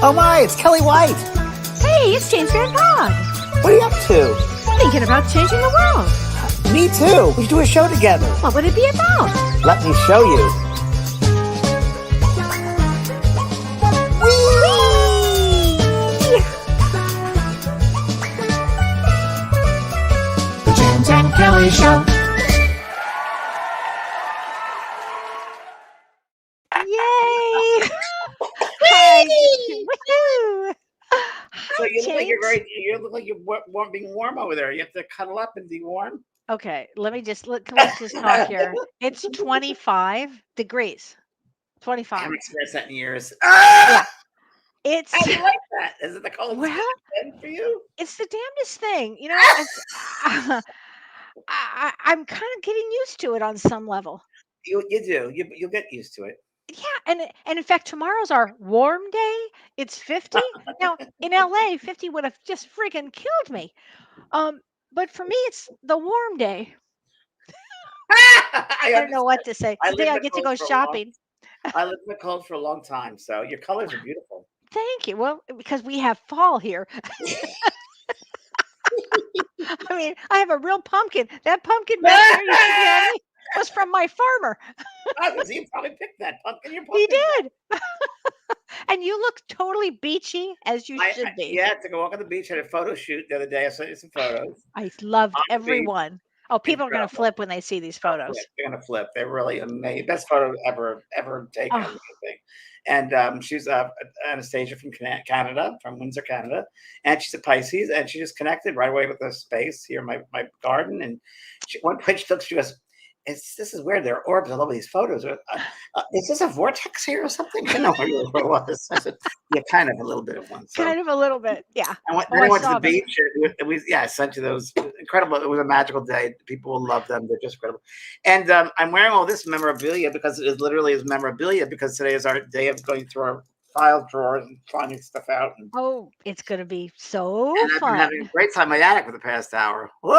Oh my, it's Kellee White. Hey, it's James and Kellee. What are you up to? Thinking about changing the world. Me too. We should do a show together. What would it be about? Let me show you. The James and Kellee Show. Yay! Hi. Woohoo! So you look like James. you look like you're being warm over there. You have to cuddle up and be warm. Okay, let's just talk here. It's 25 degrees. I 25. haven't experienced that in years. Yeah. It's How do you like that? Is it the coldest well, thing for you? it's the damnedest thing. You know, I'm kind of getting used to it on some level. You do. You'll get used to it. Yeah, and in fact, tomorrow's our warm day. It's 50. Now, in LA, 50 would have just freaking killed me. But for me, it's the warm day. I don't know what to say. I Today lived I in the get to cold go for a shopping. I lived in the cold for a long time, so your colors are beautiful. Thank you. Well, because we have fall here. I mean, I have a real pumpkin. That pumpkin back there you see behind me was from my farmer. You probably picked that pumpkin. Your He pumpkin. did. And you look totally beachy, as you should be. Yeah, to go walk on the beach. I had a photo shoot the other day. I sent you some photos. I loved On the beach. everyone. Oh, people are going to Incredible. flip when they see these photos. They're gonna flip. They're really amazing. Best photo ever taken. Oh. I think. And she's Anastasia from Canada, from Windsor, Canada, and she's a Pisces, and she just connected right away with the space here, in my garden. And one point she goes, this is weird. There are orbs all over these photos. Is this a vortex here or something? I don't know what it was. I said, yeah, kind of a little bit of one. So. Kind of a little bit, yeah. Then I went to the beach. I sent you those. Incredible. It was a magical day. People will love them. They're just incredible. And I'm wearing all this memorabilia because it literally is memorabilia because today is our day of going through our file drawers and finding stuff out. Oh, it's going to be so I've fun. been having a great time in my attic for the past hour. Whoa!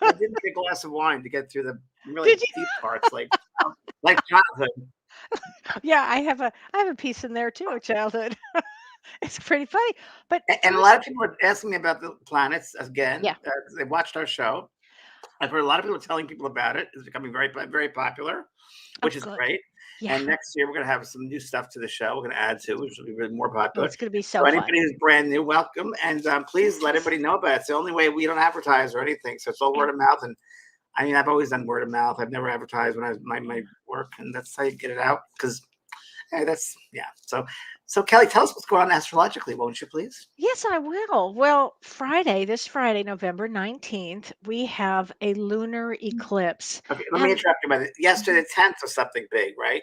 I did make a glass of wine to get through the really deep parts, like childhood. Yeah, I have a piece in there too of childhood. It's pretty funny, but and a lot of people are asking me about the planets again. Yeah, they watched our show. I've heard a lot of people telling people about it. It's becoming very, very popular, which is great. Yeah. And next year we're going to have some new stuff to the show. We're going to add to, which will be really more popular. It's going to be so fun. Anybody who's brand new, welcome, and please let everybody know about it. It's the only way. We don't advertise or anything, so it's all word of mouth. And I mean, I've always done word of mouth. I've never advertised when I was my work, and that's how you get it out. Because So Kellee, tell us what's going on astrologically, won't you, please? Yes, I will. Well, this Friday, November 19th, we have a lunar eclipse. Okay, let me interrupt you by this. Yesterday, the 10th was something big, right?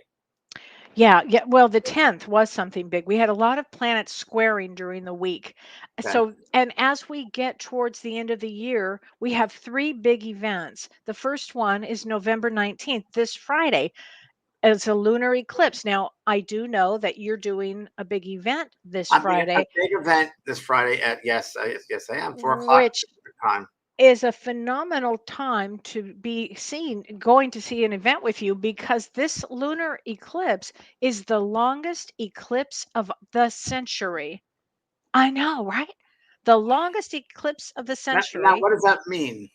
Yeah. Well, the 10th was something big. We had a lot of planets squaring during the week. Okay. So, and as we get towards the end of the year, we have 3 big events. The first one is November 19th, this Friday. It's a lunar eclipse. Now, I do know that you're doing a big event this Friday. A big event this Friday at yes, I am 4:00 which time. Is a phenomenal time to be going to see an event with you because this lunar eclipse is the longest eclipse of the century. I know, right? The longest eclipse of the century. Now what does that mean?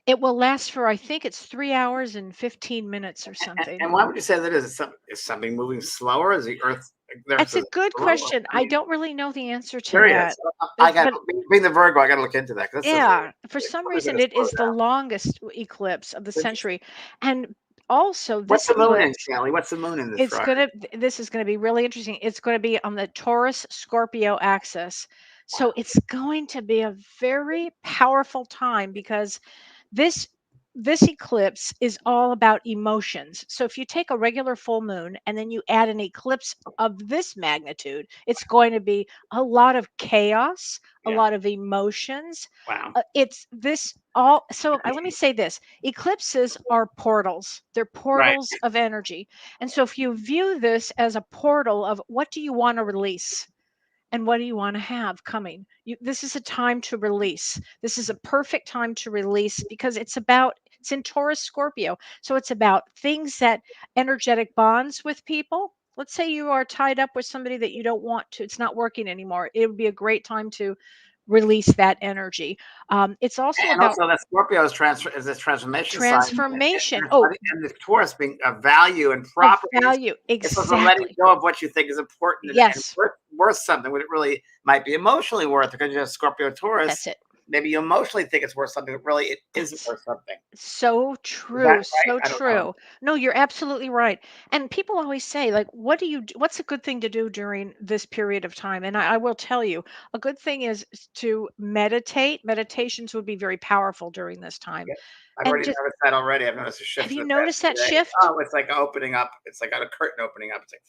It will last for, I think it's 3 hours and 15 minutes or something. And why would you say that is? Is something moving slower? Is the Earth? That's a good question. I don't really know the answer to that. Being the Virgo, I got to look into that. Yeah, for some reason, it is the longest eclipse of the century, and also what's the moon in, Kellee? What's the moon in this? This is going to be really interesting. It's going to be on the Taurus Scorpio axis. So it's going to be a very powerful time because this eclipse is all about emotions. So if you take a regular full moon and then you add an eclipse of this magnitude, it's going to be a lot of chaos, a lot of emotions. Wow. Let me say this. Eclipses are portals. They're portals of energy. And so if you view this as a portal of what do you want to release? And what do you want to have coming? This is a time to release. This is a perfect time to release because it's in Taurus Scorpio. So it's about things that energetic bonds with people, let's say you are tied up with somebody that you don't want to, it's not working anymore. It would be a great time to release that energy. It's also And about also that Scorpio is this transformation sign, transformation. Oh, and the Taurus being a value and of properties. value. It's also letting Exactly. go of what you think is important and Yes, worth something when it really might be emotionally worth, because you have Scorpio that's Taurus. it. Maybe you emotionally think it's worth something, but really it isn't That's worth something. so Is that true, right? so I don't know. true. No, you're absolutely right. And people always say, like, what do you what's a good thing to do during this period of time? And I will tell you, a good thing is to meditate. Meditations would be very powerful during this time. Yeah. I've And already just noticed that already. I've noticed a have shift in you the past noticed few that days. shift? Oh, it's like opening up. It's like a curtain opening up. It's like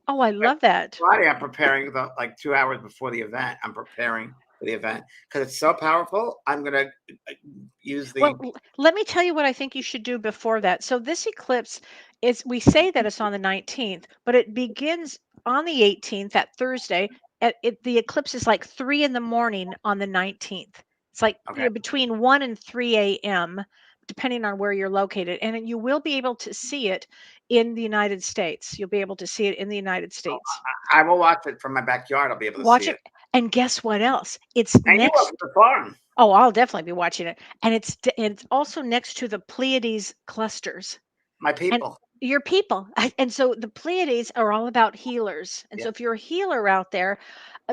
Oh, I but love that. Friday, I'm preparing like 2 hours before the event. I'm preparing for the event because it's so powerful. I'm gonna use Well, the let me tell you what I think you should do before that. So this eclipse is we say that it's on the 19th, but it begins on the 18th, that Thursday. The eclipse is like 3 in the morning on the 19th. It's like okay. between 1 and 3 a.m., depending on where you're located. And you will be able to see it in the United States. You'll be able to see it in the United States. I will watch it from my backyard. I'll be able to Watch see it. it. And guess what else? It's And you up next. at the farm. Oh, I'll definitely be watching it. And it's also next to the Pleiades clusters. My And people. your people. And so the Pleiades are all about healers. And Yeah. so if you're a healer out there,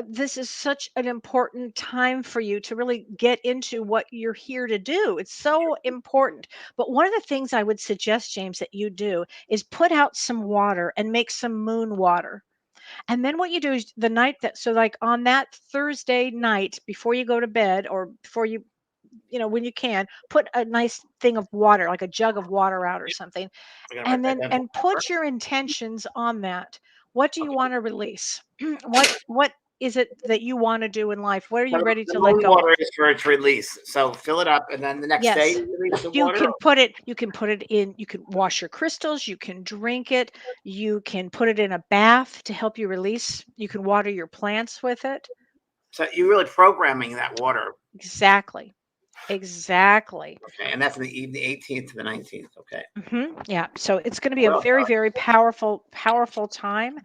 this is such an important time for you to really get into what you're here to do. It's so important. But one of the things I would suggest, James, that you do is put out some water and make some moon water. And then what you do is the night that, so like on that Thursday night before you go to bed or before when you can, put a nice thing of water, like a jug of water out or something, I gotta write and that then down for and put first. your intentions on that. What do you Okay. want to release? What is it that you want to do in life? What are So you ready the to let moon go of? water is for its release. So fill it up, and then the next day Yes. you release the You water. can put it in, you can wash your crystals, you can drink it, you can put it in a bath to help you release. You can water your plants with it. So you're really programming that water. Exactly. Exactly. Okay, and that's in the evening, 18th to the 19th. Okay. Yeah. So it's going to be a Well, very, very powerful, powerful time.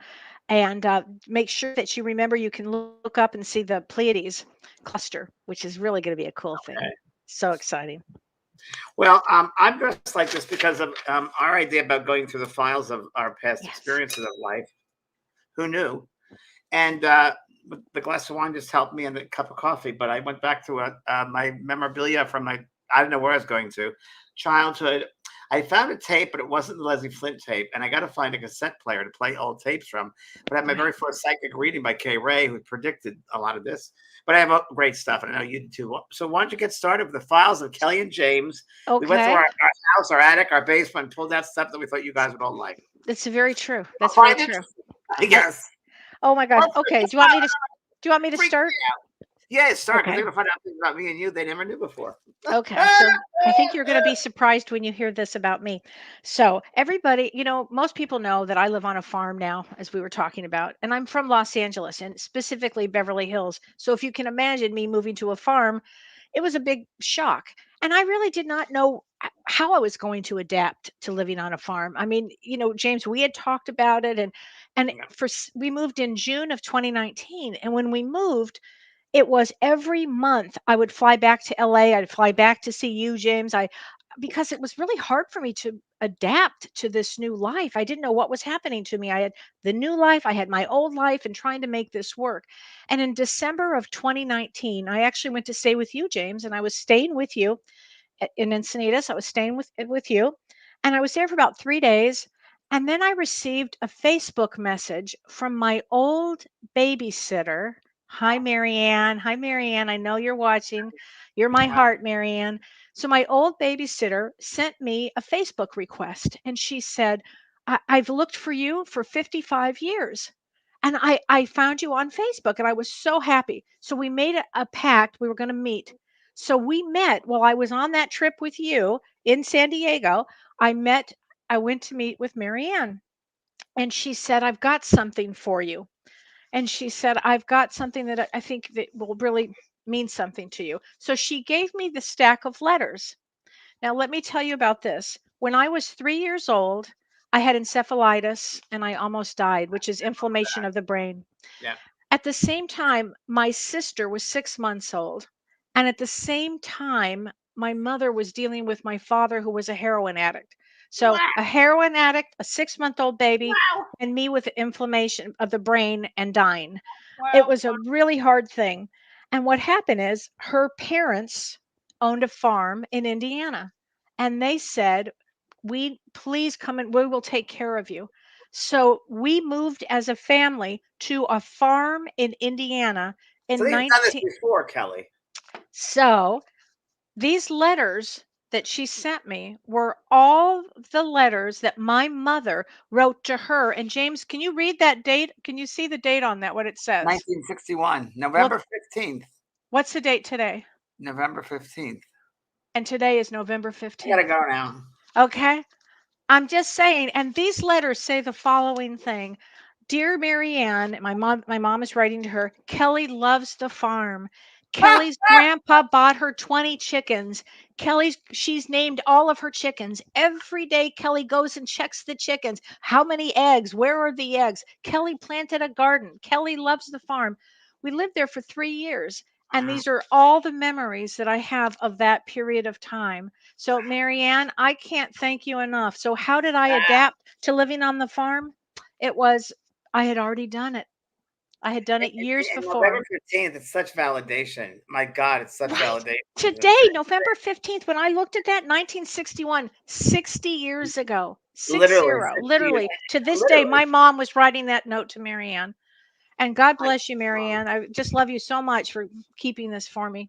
And make sure that you remember you can look up and see the Pleiades cluster, which is really going to be a cool thing. okay. So exciting. Well, I'm dressed like this because of our idea about going through the files of our past Yes. experiences of life. Who knew? And the glass of wine just helped me and the cup of coffee. But I went back to my memorabilia from my, I don't know where I was going to, childhood. I found a tape, but it wasn't the Leslie Flint tape. And I got to find a cassette player to play old tapes from. But I had my Right. very first psychic reading by Kay Ray, who predicted a lot of this. But I have great stuff, and I know you do too. So why don't you get started with the files of Kellee and James? We went through Okay. our house, our attic, our basement, pulled out stuff that we thought you guys would all like. That's very true. I'll That's very find it, true. I I guess. Oh my gosh. Or freak Okay. us out. Do you want me to Freak start? Yeah, start because Okay. they're gonna find out things about me and you they never knew before. Okay, so I think you're going to be surprised when you hear this about me. So, everybody, most people know that I live on a farm now, as we were talking about, and I'm from Los Angeles and specifically Beverly Hills. So, if you can imagine me moving to a farm, it was a big shock. And I really did not know how I was going to adapt to living on a farm. I mean, James, we had talked about it and Yeah. we moved in June of 2019, and when we moved, it was every month I would fly back to LA. I'd fly back to see you, James. Because it was really hard for me to adapt to this new life. I didn't know what was happening to me. I had the new life, I had my old life, and trying to make this work. And in December of 2019, I actually went to stay with you, James, and I was staying with you in Encinitas. I was staying with you, and I was there for about 3 days. And then I received a Facebook message from my old babysitter. Hi, Marianne. Hi, Marianne. I know you're watching. You're my Wow. heart, Marianne. So my old babysitter sent me a Facebook request, and she said, I've looked for you for 55 years. And I found you on Facebook, and I was so happy. So we made a pact. We were going to meet. So we met while I was on that trip with you in San Diego. I met, I went to meet with Marianne, and she said, I've got something for you. And she said, I've got something that I think that will really mean something to you. So she gave me the stack of letters. Now, let me tell you about this. When I was 3 years old, I had encephalitis and I almost died, which is inflammation of the brain. Yeah. At the same time, my sister was 6 months old. And at the same time, my mother was dealing with my father, who was a heroin addict. So, Wow. a heroin addict, a 6-month-old baby, Wow. and me with inflammation of the brain and dying. It Wow. was a really hard thing. And what happened is her parents owned a farm in Indiana. And they said, we please come and we will take care of you. So we moved as a family to a farm in Indiana So in you've done this 19. before, Kelly. So these letters that she sent me were all the letters that my mother wrote to her. And James, can you read that date? Can you see the date on that, what it says? 1961, Well, November 15th. what's the date today? November 15th. And today is November I gotta 15th. go now. Okay. I'm just saying, and these letters say the following thing. Dear Marianne, my mom is writing to her, Kelly loves the farm. Kelly's grandpa bought her 20 chickens. She's named all of her chickens. Every day Kelly goes and checks the chickens. How many eggs? Where are the eggs? Kelly planted a garden. Kelly loves the farm. We lived there for 3 years, and these are all the memories that I have of that period of time. So, Marianne, I can't thank you enough. So, how did I adapt to living on the farm? It was, I had already done it. I had done it years And November before. 15th, it's such validation. My God, it's such Right. validation. Today, November 15th, when I looked at that, 1961, 60 years ago, Literally, 60, literally, to this day, literally. my mom was writing that note to Marianne. And God I bless you, Marianne. I just love you so much for keeping this for me.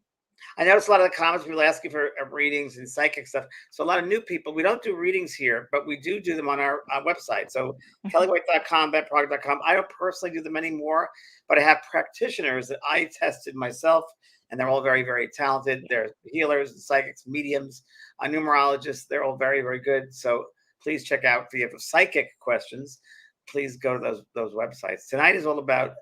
I noticed a lot of the comments people asking for readings and psychic stuff. So a lot of new people. We don't do readings here, but we do them on our website. So Mhm. kellywhite.com, betproduct.com. I don't personally do them anymore, but I have practitioners that I tested myself, and they're all very, very talented. They're healers, psychics, mediums, numerologists. They're all very, very good. So please check out if you have psychic questions. Please go to those websites. Tonight is all about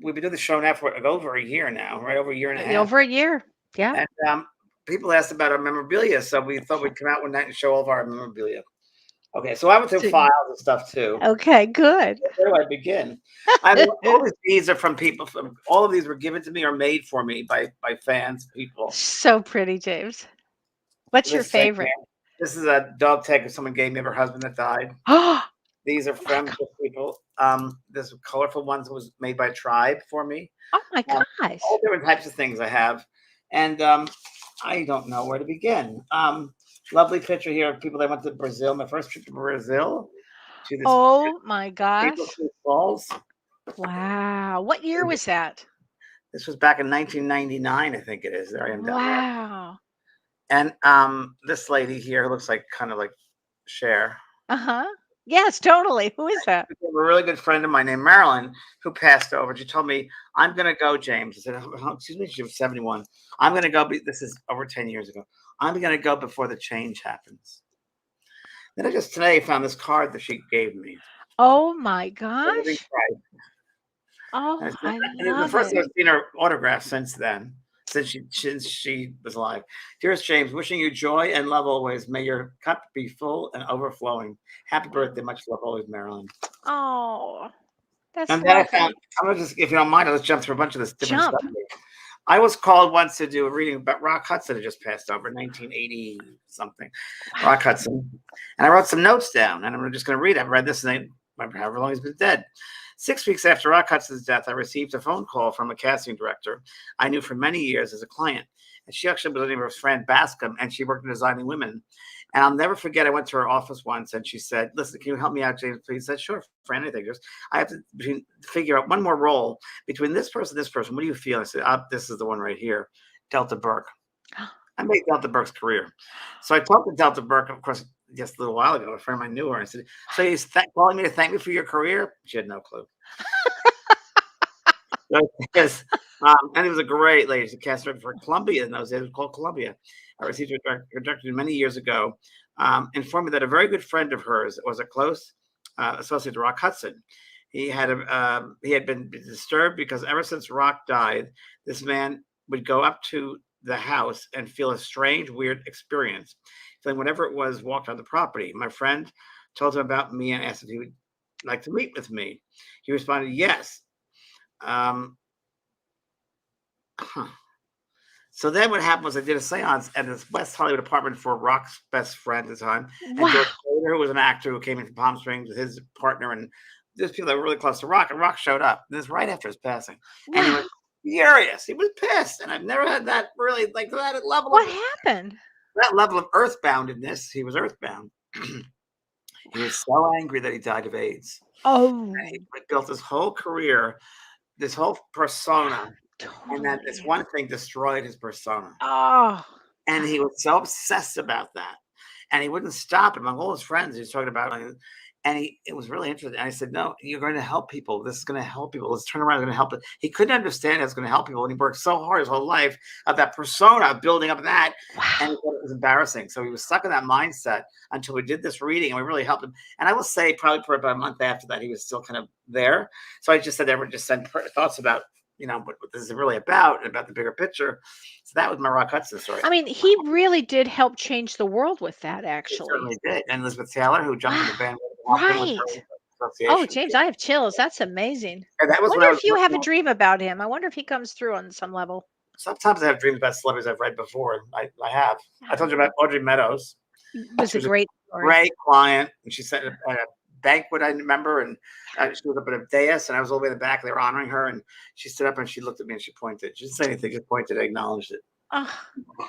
we've been doing the show now for over a year now, right? Over a year and a half. Over a year. Yeah. And people asked about our memorabilia, so we thought we'd come out one night and show all of our memorabilia. Okay, so I went through So- files and stuff too. Okay, good. Where do I begin? I mean, all of these are from people. All of these were given to me or made for me by fans, people. So pretty, James. What's your This thing favorite? here. This is a dog tag that someone gave me of her husband that died. Oh These are my from god. people. This colorful ones was made by Tribe for me. Oh my Um, gosh. all different types of things I have, and I don't know where to begin. Lovely picture here of people that went to Brazil. My first trip to Brazil to this Oh my cathedral gosh. falls. Wow. What year was that? This was back in 1999, I think it is. There I am down there. Wow. And this lady here looks like kind of like Cher. Uh-huh. Yes, totally. Who is that? A really good friend of mine named Marilyn who passed over. She told me, "I'm going to go, James." I said, "Oh, excuse me." She was 71. I'm going to go. This is over 10 years ago. I'm going to go before the change happens. Then I just today found this card that she gave me. Oh my gosh. And Oh, I it's the love first it. time I've seen her autograph since then, since she was alive. Dearest James, wishing you joy and love always. May your cup be full and overflowing. Happy birthday, much love always, Marilyn. Oh, that's And then I found, lovely. I'm gonna just, if you don't mind, I'll just jump through a bunch of this different Jump. stuff. I was called once to do a reading about Rock Hudson that just passed over, 1980 something. Rock Hudson, and I wrote some notes down, and I'm just going to read. I've read this, and however long he's been dead. 6 weeks after Rock Hudson's death, I received a phone call from a casting director I knew for many years as a client, and she actually was the name of her friend Bascom, and she worked in Designing Women. And I'll never forget, I went to her office once and she said, "Listen, can you help me out, James, please?" I said, "Sure, for anything. Just I have to figure out one more role between this person, this person. What do you feel?" I said, "This is the one right here, Delta Burke." I made Delta Burke's career. So I talked to Delta Burke, of course, just a little while ago. A friend of mine knew her. I said, "So he's calling me to thank me for your career?" She had no clue. Because, and it was a great lady. She's a cast director for Columbia in those days. It was called Columbia. I received her directed many years ago. Informed me that a very good friend of hers was a close associate to Rock Hudson. He had been disturbed because ever since Rock died, this man would go up to the house and feel a strange, weird experience. Feeling whatever it was walked on the property. My friend told him about me and asked if he would like to meet with me. He responded, yes. Um, huh. So then what happened was I did a seance at this West Hollywood apartment for Rock's best friend at the time. And Wow. George Platter, who was an actor who came in from Palm Springs with his partner. And there's people that were really close to Rock. And Rock showed up. And this was right after his passing. And he Wow. was furious. He was pissed. And I've never had that really, like What happened? that level of earthboundedness. He was earthbound. He was so angry that he died of AIDS. Oh, And he built his whole career, this whole persona. And then this totally. one thing destroyed his persona. Oh, And he was so obsessed about that. And he wouldn't stop among all his friends. He was talking about it. And it was really interesting. And I said, no, you're going to help people. This is going to help people. Let's turn around. It's going to help it. He couldn't understand it's going to help people. And he worked so hard his whole life of that persona, of building up that. And he wow. thought it was embarrassing. So he was stuck in that mindset until we did this reading and we really helped him. And I will say probably for about a month after that, he was still kind of there. So I just said, everyone just send thoughts about, what this is really about and about the bigger picture. So that was my Rock Hudson story. I mean, he really did help change the world with that, He actually. certainly did. And Elizabeth Taylor, who jumped on the Wow. bandwagon after with Right. her Oh, association. James, I have chills. That's amazing. And that was when Wonder I was if you have working a on. dream about him. I wonder if he comes through on some level. Sometimes I have dreams about celebrities I've read before. And I have. I told you about Audrey Meadows. Was She a was a great story. great client. And she said at a banquet, I remember, and she was up at a dais, and I was all the way in the back. They were honoring her, and she stood up and she looked at me and she pointed. She didn't say anything, just pointed, acknowledged it. Oh,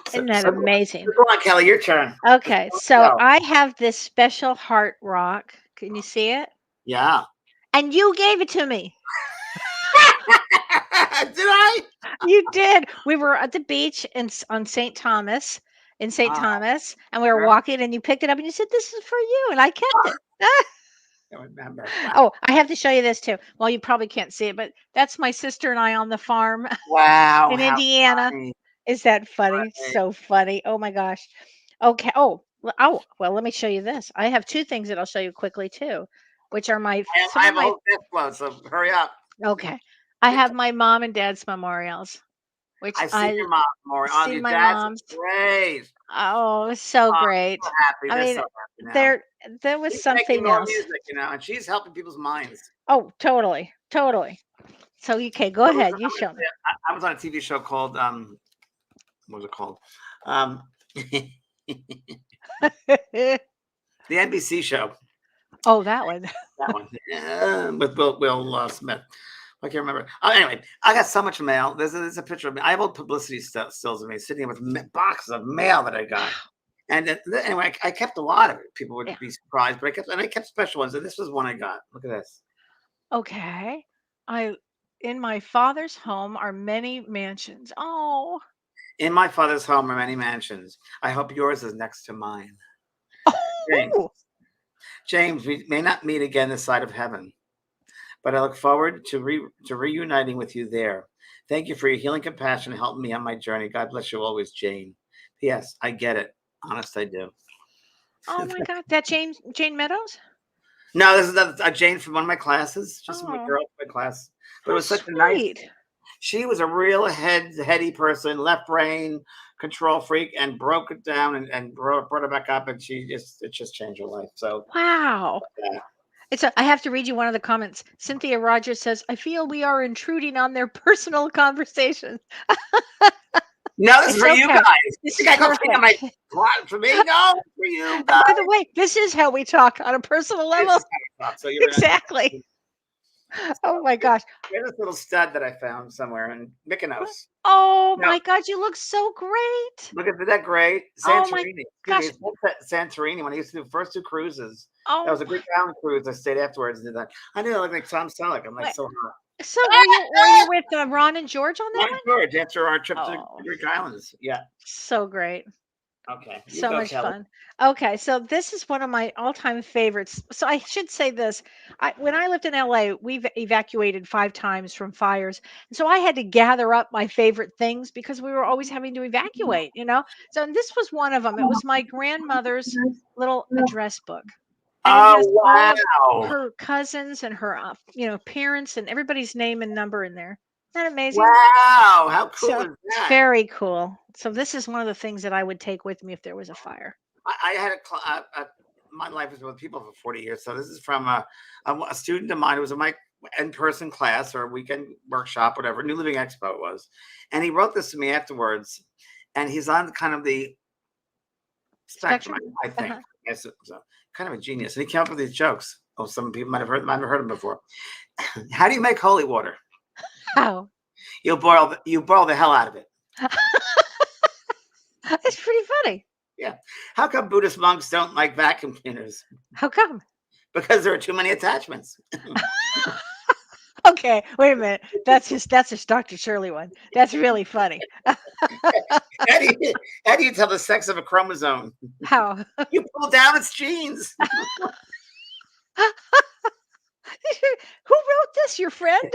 So, isn't that so amazing? go on, Kelly, your turn. Okay, so Go. I have this special heart rock. Can you see it? Yeah. And you gave it to me. Did I? You did. We were at the beach on St. Thomas, in St. Uh, Thomas, and we were yeah, walking, and you picked it up, and you said, "This is for you," and I kept it. I remember. Wow. Oh, I have to show you this too. Well, you probably can't see it, but that's my sister and I on the farm Wow. in How Indiana. funny. Is that funny? Funny. So funny. Oh my gosh. Okay. Oh, well, let me show you this. I have two things that I'll show you quickly too, which are some I of have a my whole desk load, so hurry up. okay. I have my mom and dad's memorials, which I see I your mom, Maury. Oh, see your my dad's mom's. great. Oh, so Oh, I'm great. so happy. I They're so mean, happy now. there was She's making something more else. music, and she's helping people's minds. Oh, totally. Totally. So okay, go So ahead. listen, You show me. I was on a TV show called what was it called? The NBC show. Oh, that one. That one with Will Smith. I can't remember. Anyway, I got so much mail. There's a picture of me. I have old publicity stills of me sitting with boxes of mail that I got. And anyway, I kept a lot of it. People would Yeah. be surprised, but I kept special ones. And this was one I got. Look at this. Okay. I in my father's home are many mansions. Oh. In my father's home are many mansions. I hope yours is next to mine. James, Oh. James, we may not meet again this side of heaven, but I look forward to reuniting with you there. Thank you for your healing compassion and helping me on my journey. God bless you always, Jane. P.S. I get it. Honest, I do. Oh my God. That Jane Meadows? No, this is a Jane from one of my classes, just from a Oh, girl in my class. But it how was such a nice. sweet. She was a real heady person, left brain, control freak, and broke it down and brought it back up, and it just changed her life. So Wow. yeah. I have to read you one of the comments. Cynthia Rogers says, I feel we are intruding on their personal conversations. No, this is It's for you okay. guys. This You is guys don't think I might perfect. plot for me? No, it's for you And guys. by the way, this is how we talk on a personal This level. is how I talk. So you're in Exactly. Oh my gosh. There's this little stud that I found somewhere in Mykonos. Oh Now, my God, you look so great. look at that great Oh my Santorini. gosh. Excuse me, it's Santorini when I used to do the first two cruises. That was Oh, a Greek island cruise. I stayed afterwards and did that. I knew I looked like Tom Selleck. I'm like what? so hot. So were you with Ron and George on that Ron George after our trip to the one? Oh, Greek islands. Yeah. so great. Okay. You So go, much Kelly. fun. Okay, so this is one of my all-time favorites. So I should say this. When I lived in LA, we've evacuated 5 times from fires. And so I had to gather up my favorite things because we were always having to evacuate. So and this was one of them. It was my grandmother's little address book. And it Oh has all of wow. her cousins and her parents and everybody's name and number in there. Isn't that amazing? Wow. How cool So is it's that? very cool. So this is one of the things that I would take with me if there was a fire. I had my life is with people for 40 years. So this is from a student of mine who was in my in-person class or a weekend workshop, whatever, New Living Expo it was. And he wrote this to me afterwards. And he's on kind of the spectrum, I think. Yes, so kind of a genius. And he came up with these jokes. Oh, some people might have heard them before. How do you make holy water? How? You boil the hell out of it. It's pretty funny. Yeah. How come Buddhist monks don't like vacuum cleaners? How come? Because there are too many attachments. Okay, wait a minute. That's just Dr. Shirley one. That's really funny. How do you tell the sex of a chromosome? How? You pull down its genes. Who wrote this? Your friend?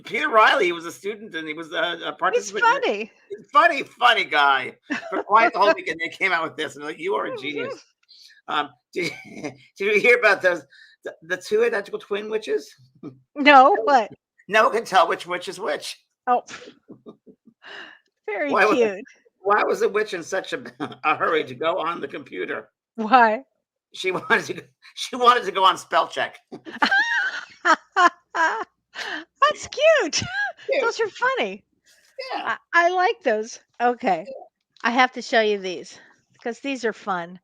Peter Riley. He was a student and he was a participant. He's funny. He's funny guy. For quite the whole weekend, they came out with this, and like, you are a genius. Did you hear about the two identical twin witches? No, what? No one can tell which witch is which. Oh, very Why cute. Why was the witch in such a hurry to go on the computer? Why? She wanted to go on spell check. That's cute. Those are funny. Yeah. I like those. Okay. I have to show you these because these are fun.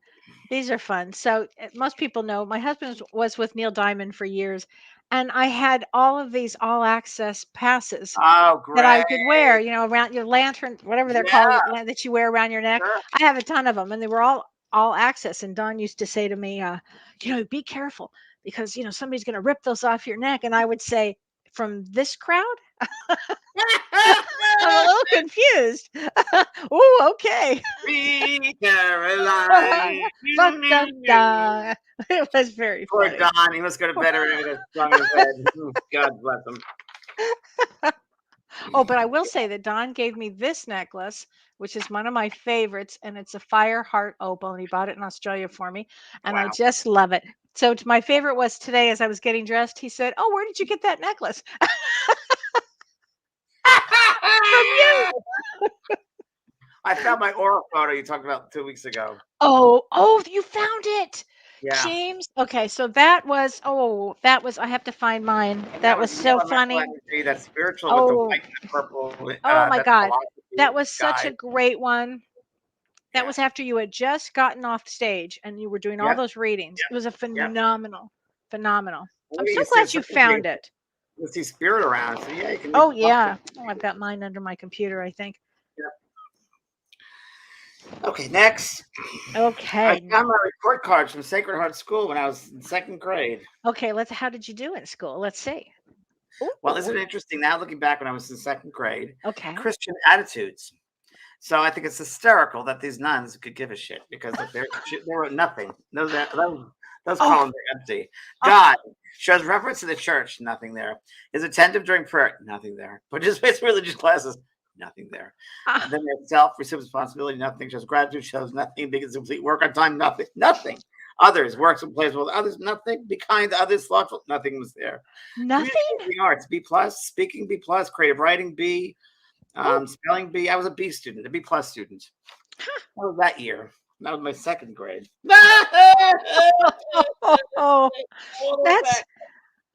These are fun. So most people know my husband was with Neil Diamond for years, and I had all of these all access passes Oh, great. that I could wear, around your lantern, whatever they're called, that you wear around your neck. Sure. I have a ton of them, and they were all access. And Don used to say to me, be careful because somebody's going to rip those off your neck. And I would say, from this crowd. I'm a little confused. Oh, okay. Caroline. It was very Poor funny. Don. He must go to bed early with a song in his head. God bless him. Oh, but I will say that Don gave me this necklace, which is one of my favorites, and it's a fire heart opal, and he bought it in Australia for me, and I just love it. So my favorite was today as I was getting dressed, he said, "Oh, where did you get that necklace?" From you. I found my oral photo you talked about 2 weeks ago. Oh, you found it. Yeah. James. Okay, so that was I have to find mine. That was so funny. Energy, that spiritual with the white and purple. Oh my God. That was such a great one. That was after you had just gotten off stage and you were doing all those readings. It was a phenomenal. I'm so glad you found it. You see spirit around. So yeah, you can. Oh yeah. Oh, I've got mine under my computer, I think. Okay, next. Okay. I found my report cards from Sacred Heart School when I was in 2nd grade. Okay, how did you do in school? Let's see. Ooh. Well, isn't it interesting now looking back when I was in 2nd grade? Okay. Christian attitudes. So I think it's hysterical that these nuns could give a shit because they wrote nothing. Those columns are empty. God shows reference to the church, nothing there. Is attentive during prayer, nothing there. Participates in religious classes, nothing there. And then there's self, receives responsibility, nothing. Shows gratitude, shows nothing. Begins complete work on time, nothing. Others, works and plays with others, nothing. Be kind to others, thoughtful, nothing was there. Nothing? The arts, B+, speaking B+, creative writing B, spelling B. I was a B student, a B+ student. What was that year? That was my 2nd grade. Oh, that's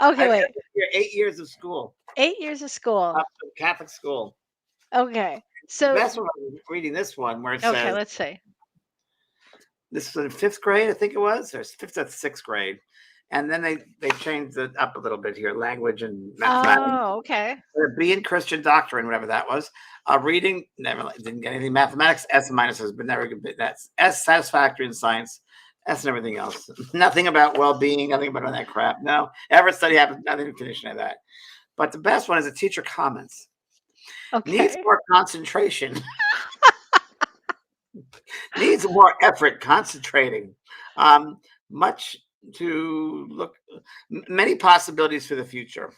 okay. Wait, 8 years of school. 8 years of school. Catholic school. Okay, so that's what I was reading. This one where it says. Okay, let's see. This was in 5th grade, I think it was, or 5th or 6th grade, and then they changed it up a little bit here, language and mathematics. Oh, okay. B in Christian doctrine, whatever that was. Reading, never didn't get anything. Mathematics, S and minuses, but never good. That's S, satisfactory in science, S and everything else. Nothing about well-being, nothing about all that crap. No, ever study happened, nothing to finish any of that. But the best one is a teacher comments. Okay. Needs more concentration. Needs more effort concentrating. Much to look, many possibilities for the future.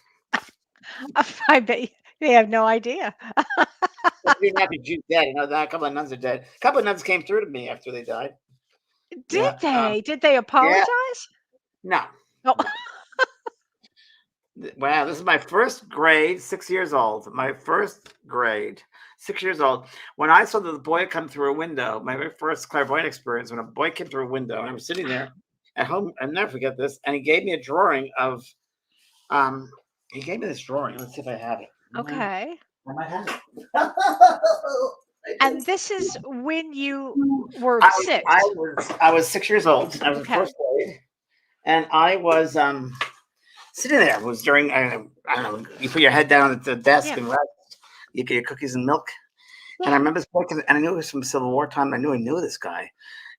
I bet they have no idea. You're not the Jew dead. You know that a couple of nuns are dead. A couple of nuns came through to me after they died. Did they? Did they apologize? No. Oh. Wow, this is my 1st grade, 6 years old. My 1st grade, 6 years old. When I saw the boy come through a window, my very first clairvoyant experience, when a boy came through a window, and I was sitting there, at home. I'll never forget this. And he gave me a drawing of. He gave me this drawing. Let's see if I have it. Okay. I might have it. And this is when you were I was, 6. I was 6 years old. I was in Okay. first grade, and I was sitting there. It was during I don't know. You put your head down at the desk Yeah. and rest. You get your cookies and milk. And I Yeah. remember speaking, and I knew it was from Civil War time. I knew this guy.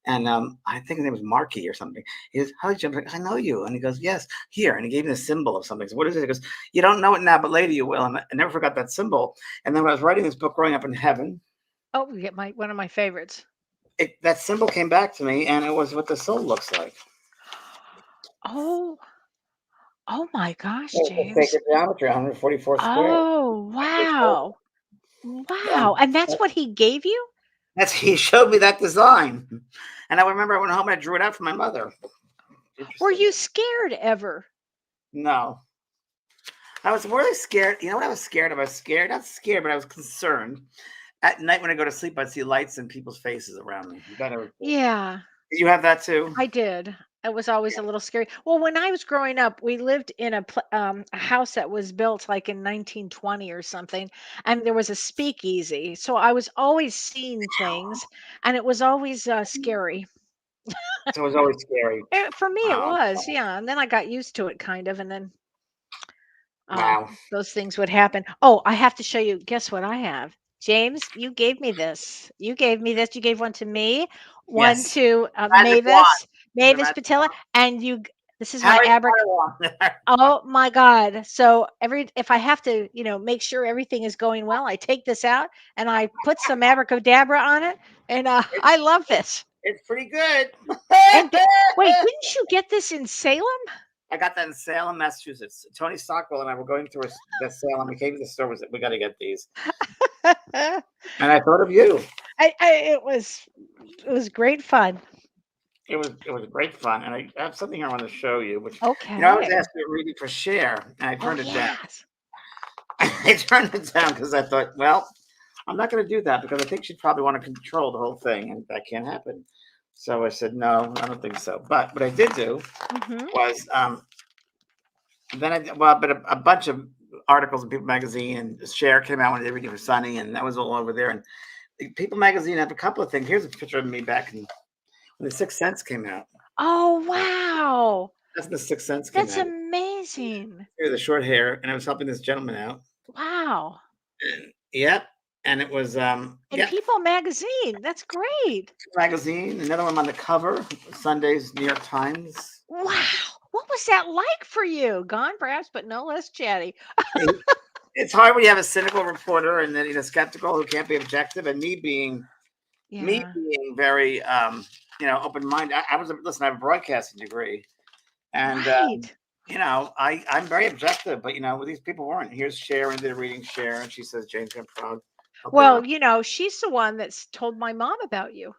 And I think his name was Marky or something. He goes, "How did you?" I'm like, "I know you." And he goes, "Yes, here." And he gave me a symbol of something. So what is it? He goes, "You don't know it now, but later you will." And I never forgot that symbol. And then when I was writing this book, Growing Up in Heaven, Oh, you get one of my favorites. that symbol came back to me, and it was what the soul looks like. Oh, oh my gosh, It's a James. sacred geometry, 144 square. Oh, wow. Yeah. Wow. And that's what he gave you? He showed me that design. And I remember I went home and I drew it out for my mother. Were Interesting. you scared ever? No. I was really scared. You know what I was scared of? I was scared, not scared, but I was concerned. At night when I go to sleep, I'd see lights in people's faces around me. That I was scared. Yeah, Did you have that too? I did. It was always a little scary. Well, when I was growing up, we lived in a house that was built like in 1920 or something, and there was a speakeasy. So I was always seeing things, and it was always scary. So it was always scary. For me, it Oh, was, yeah. And then I got used to it, kind of, and then wow. those things would happen. Oh, I have to show you. Guess what I have? James, you gave me this. You gave me this. You gave one to me, one Yes. to Magic wand. The Mavis magic Patilla, and this is my Harry abric. Potter wand. Oh my God. So if I have to, make sure everything is going well, I take this out and I put some abracadabra on it. And It's, I love this. it's pretty good. And wait, didn't you get this in Salem? I got that in Salem, Massachusetts. Tony Stockwell and I were going through the Salem. We came to the store. Was we got to get these, I, and I thought of you. it was great fun. It was great fun, and I have something I want to show you. Which I was Okay. asked to read it for share, and I Oh turned it down. yes. I turned it down because I thought, well, I'm not going to do that because I think she'd probably want to control the whole thing, and that can't happen. So I said, no, I don't think so. But what I did do Hmm. was then but a bunch of articles in People Magazine and Share came out when they were reading for Sunny, and that was all over there. And People Magazine had a couple of things. Here's a picture of me back when The Sixth Sense came out. Oh wow. That's when The Sixth Sense came That's out. amazing. Here, the short hair, and I was helping this gentleman out. Wow. And, yep, and it was In yep, People Magazine. That's great. magazine. Another one on the cover, Sunday's New York Times. Wow. What was that like for you? Gone perhaps, but no less chatty. It's hard when you have a cynical reporter and then skeptical who can't be objective, and me being Yeah. very open minded. Listen, I have a broadcasting degree, and Right. I'm very objective, but these people weren't. Here's Cher, and they're reading Cher, and she says James got proud. Well, she's the one that's told my mom about you.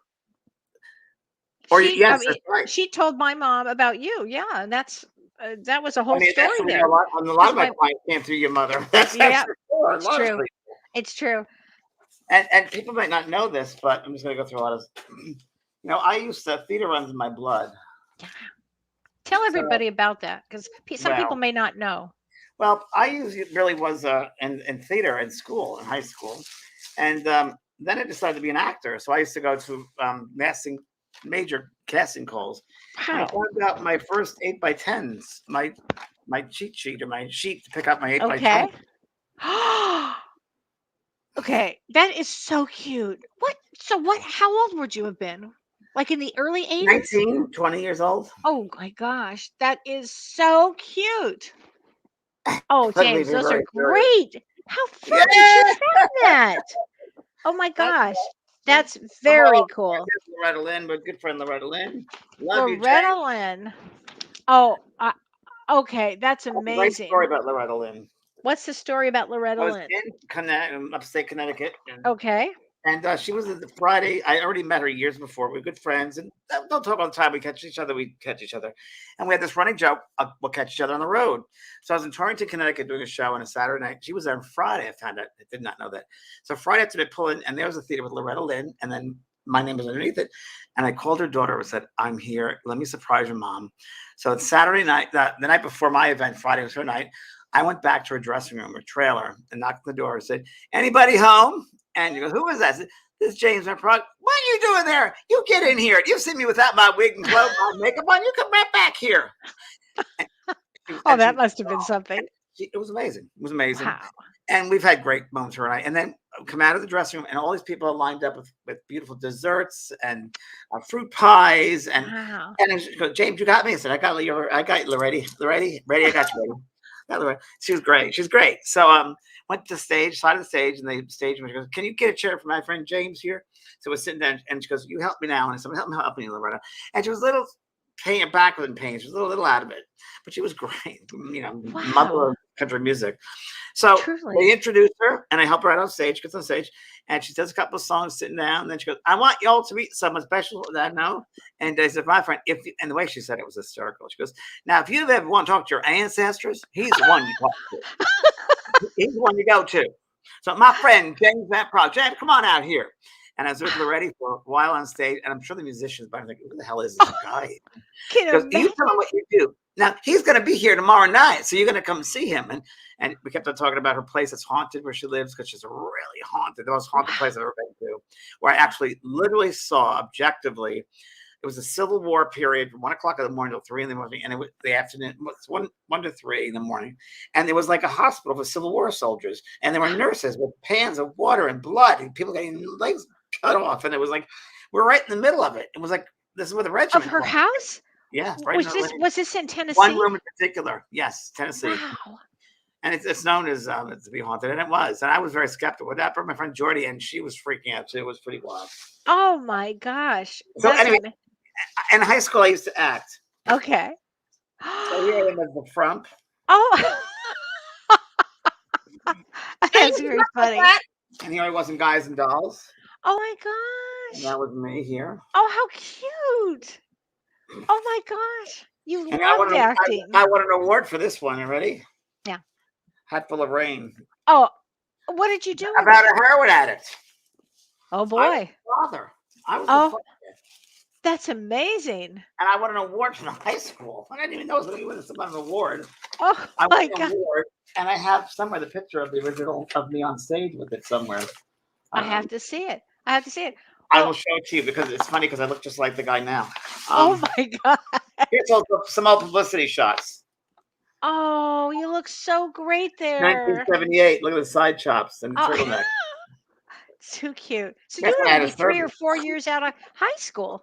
I Yes, mean, that's right. she told my mom about you. Yeah, and that was a I whole mean, that's story something there. a lot Because of my my clients came through your mother. That's Yeah, for sure, it's true. largely. It's true. And people might not know this, but I'm just going to go through a lot of. I used to theater runs in my blood. Yeah. Tell So, everybody about that because some people well, may not know. I usually really was in theater in school, in high school, and then I decided to be an actor. So I used to go to major casting calls. And I Wow. found out my first 8x10s, my cheat sheet or my sheet to pick up my 8x10. Okay. Okay, that is so cute. How old would you have been? Like in the early 80s? 19, 20 years old. Oh my gosh, that is so cute. Oh, Ugly, James, those are very serious. great. How fun did you Yeah. find that? Oh my That's gosh, awesome. that's I'm very all cool. Loretta Lynn, but good friend Loretta Lynn. Love you, Loretta James. Lynn. Oh, okay, that's I have a great story amazing. about Loretta Lynn. What's the story about Loretta I was Lynn? in upstate Connecticut, Okay. and she was at the Friday. I already met her years before. We were good friends, and don't talk all the time. We catch each other. And we had this running joke: we'll catch each other on the road. So I was in Torrington, Connecticut, doing a show on a Saturday night. She was there on Friday. I found out. I did not know that. So Friday after they pull in, and there was a theater with Loretta Lynn, and then my name is underneath it. And I called her daughter and said, I'm here. Let me surprise your mom. So it's Saturday night, the night before my event, Friday was her night. I went back to her dressing room, her trailer, and knocked on the door and said, anybody home? And she goes, who is that? I said, this is James and Kellee. What are you doing there? You get in here. You've seen me without my wig and clothes, my makeup on. You come right back here. Oh, that must have been something. It was amazing. It was amazing. Wow. And we've had great moments her and I. And then come out of the dressing room, and all these people are lined up with beautiful desserts and fruit pies. And Wow. and she goes, James, you got me. I said, I got you ready. Ready, I got you ready. She was great. She's great. So went to the side of the stage, and the stage manager goes, can you get a chair for my friend James here? So we're sitting there, and she goes, you help me now. And I said, help me, Loretta. And she was a little back with pain. She was a little out of it, but she was great. Mother of country music. So they introduced her, and I helped her out on stage, gets on stage, and she does a couple of songs sitting down. And then she goes, I want y'all to meet someone special that I know. And I said, my friend, and the way she said it was hysterical. She goes, now, if you ever want to talk to your ancestors, he's the one you talk to. He's the one you go to. So my friend, James and Kellee, James, come on out here. And I was with Loretta for a while on stage, and I'm sure the musicians, but I'm like, who the hell is this guy? Because you tell him what you do. Now, he's going to be here tomorrow night, so you're going to come see him. And we kept on talking about her place that's haunted where she lives, because she's really haunted, the most haunted place I've ever been to, where I actually literally saw objectively. It was a Civil War period from 1 o'clock in the morning till 3 in the morning, and it was the afternoon, it was 1 to 3 in the morning. And there was like a hospital for Civil War soldiers, and there were nurses with pans of water and blood, and people getting legs cut off. And it was like, we're right in the middle of it. It was like, this is where the regiment of her was. house. Yeah, right. Was this in Tennessee? One room in particular, yes, Tennessee. Wow. And it's known as to be haunted, and it was. And I was very skeptical with that. But my friend Jordy, and she was freaking out too. It was pretty wild. Oh my gosh. So anyway, in high school, I used to act. Okay. So here I am as the frump. Oh, that's very funny. And here I was in Guys and Dolls. Oh my gosh. And that was me here. Oh, how cute. Oh my gosh. You And loved acting. I won an award for this one already. Yeah. Hat Full of Rain. Oh, what did you do? About a heroin addict. Oh boy. I was the father. That's amazing. And I won an award from high school. I didn't even know I was going to win an award. Oh I my won an God. award, and I have somewhere the picture of the original of me on stage with it somewhere. I have to see it. I have to see it. I will show it to you because it's funny because I look just like the guy now. Oh my God. Here's some old publicity shots. Oh, you look so great there. 1978. Look at the side chops and the turtleneck. Too cute. So you were maybe 3 or 4 years out of high school.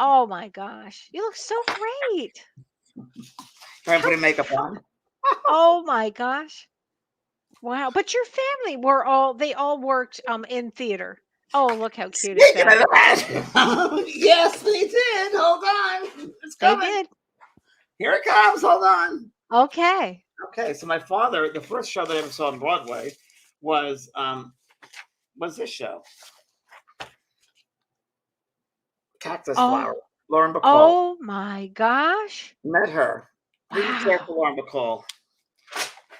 Oh my gosh. You look so great. Trying to put makeup on. Oh my gosh. Wow. But your family they all worked in theater. Oh, look how cute is that. Yes, they did. Hold on. It's coming. They did. Here it comes. Hold on. Okay. Okay. So my father, the first show that I ever saw on Broadway was this show. Cactus Flower. Lauren Bacall. Oh my gosh. Met her. Didn't care for Lauren Bacall.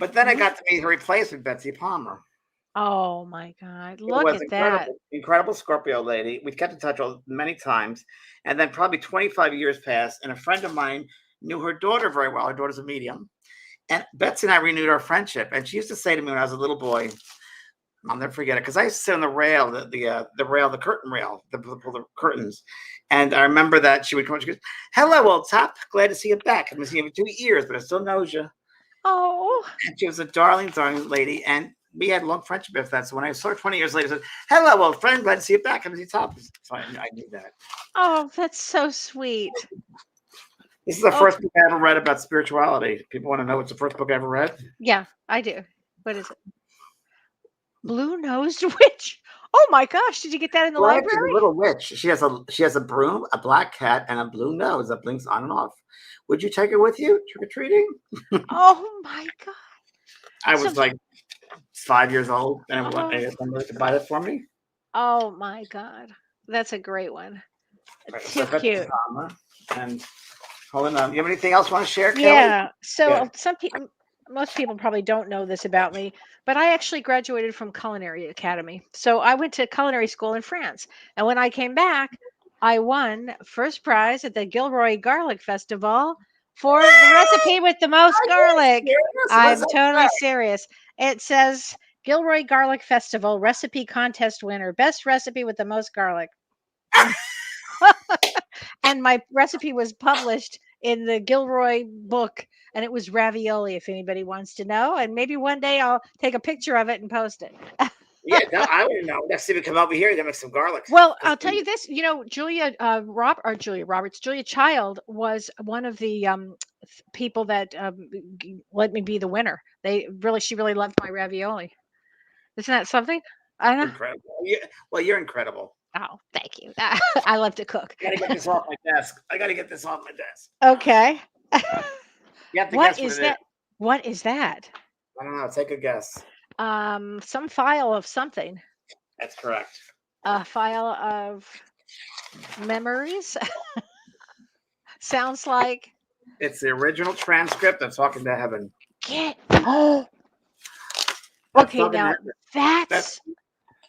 But then I got to meet her replacement, Betsy Palmer. Oh my God. Look at that. Incredible Scorpio lady. We kept in touch many times. And then probably 25 years passed, and a friend of mine knew her daughter very well. Her daughter's a medium. And Betsy and I renewed our friendship. And she used to say to me when I was a little boy, I'll never forget it, because I used to sit on the rail, the curtain rail, the curtains. And I remember that she would come and she goes, hello, old top. Glad to see you back. I've been seeing you for 2 years, but I still knows you. Oh. And she was a darling, darling lady. And we had a long friendship after that. So when I saw her 20 years later, I said, hello, old friend. Glad to see you back. I'm top. So I knew that. Oh, that's so sweet. This is the first book I ever read about spirituality. People want to know what's the first book I ever read? Yeah, I do. What is it? Blue-nosed witch. Oh my gosh! Did you get that in the library? She's a little witch. She has a broom, a black cat, and a blue nose that blinks on and off. Would you take her with you trick or treating? Oh my God! I was like 5 years old, and I asked somebody to buy it for me. Oh my God, that's a great one. Too cute. And hold on, you have anything else you want to share, Kellee? Yeah. So some people. most people probably don't know this about me, but I actually graduated from Culinary Academy. So I went to culinary school in France. And when I came back, I won first prize at the Gilroy Garlic Festival for the recipe with the most Are you garlic. serious? What does I'm that totally say? serious. It says Gilroy Garlic Festival recipe contest winner, best recipe with the most garlic. And my recipe was published in the Gilroy book, and it was ravioli, if anybody wants to know. And maybe one day I'll take a picture of it and post it. Yeah, no, I wouldn't know. Next time you come over here, you gotta make some garlic. Well, 'Cause I'll tell you this, Julia Roberts, Julia Child was one of the people that let me be the winner. She really loved my ravioli. Isn't that something? I know. you're incredible. Well, you're incredible. Oh, thank you. I love to cook. I gotta get this off my desk. I gotta get this off my desk. Okay. You have to What guess what is it is. that? What is that? I don't know. Take a guess. Some file of something. That's correct. A file of memories. Sounds like It's the original transcript of Talking to Heaven. get. Oh, That's okay. Talking to Now Heaven. that's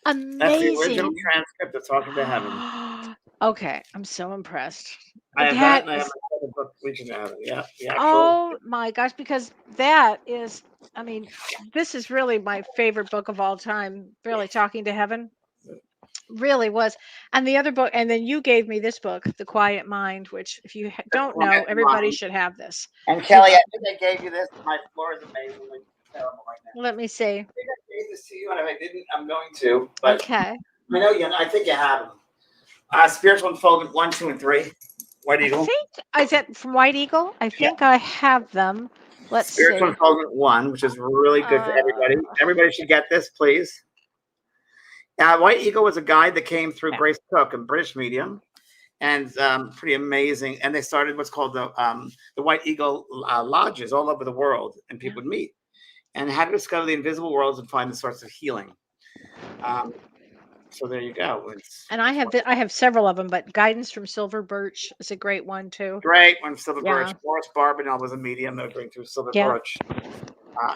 That's the original amazing. transcript of Talking to Heaven. Okay, I'm so impressed. I have that, That and I have is. my other book, Reaching to Heaven. Yeah, the actual. Oh my gosh, because that is. I mean, this is really my favorite book of all time. Really, Talking to Heaven. Really was. And the other book, and then you gave me this book, The Quiet Mind, which if you don't know, everybody should have this. And Kelly, I think I gave you this. My floor is amazingly terrible right now. Let me see. I think I gave this to you, and if I didn't, I'm going to. But Okay. I know you. I think you have them. Spiritual Unfoldment 1, 2, and 3. White I Eagle. think is it from White Eagle? I Yeah. think I have them. Let's Spiritual see. Unfoldment 1, which is really good for everybody. Everybody should get this, please. White Eagle was a guide that came through Grace Cook, a British medium, and pretty amazing. And they started what's called the White Eagle lodges all over the world, and people would meet and how to discover the invisible worlds and find the source of healing. So there you go. And I have several of them, but Guidance from Silver Birch is a great one too. Great one, Silver Birch. Boris Barbinell was a medium that would bring through Silver Birch.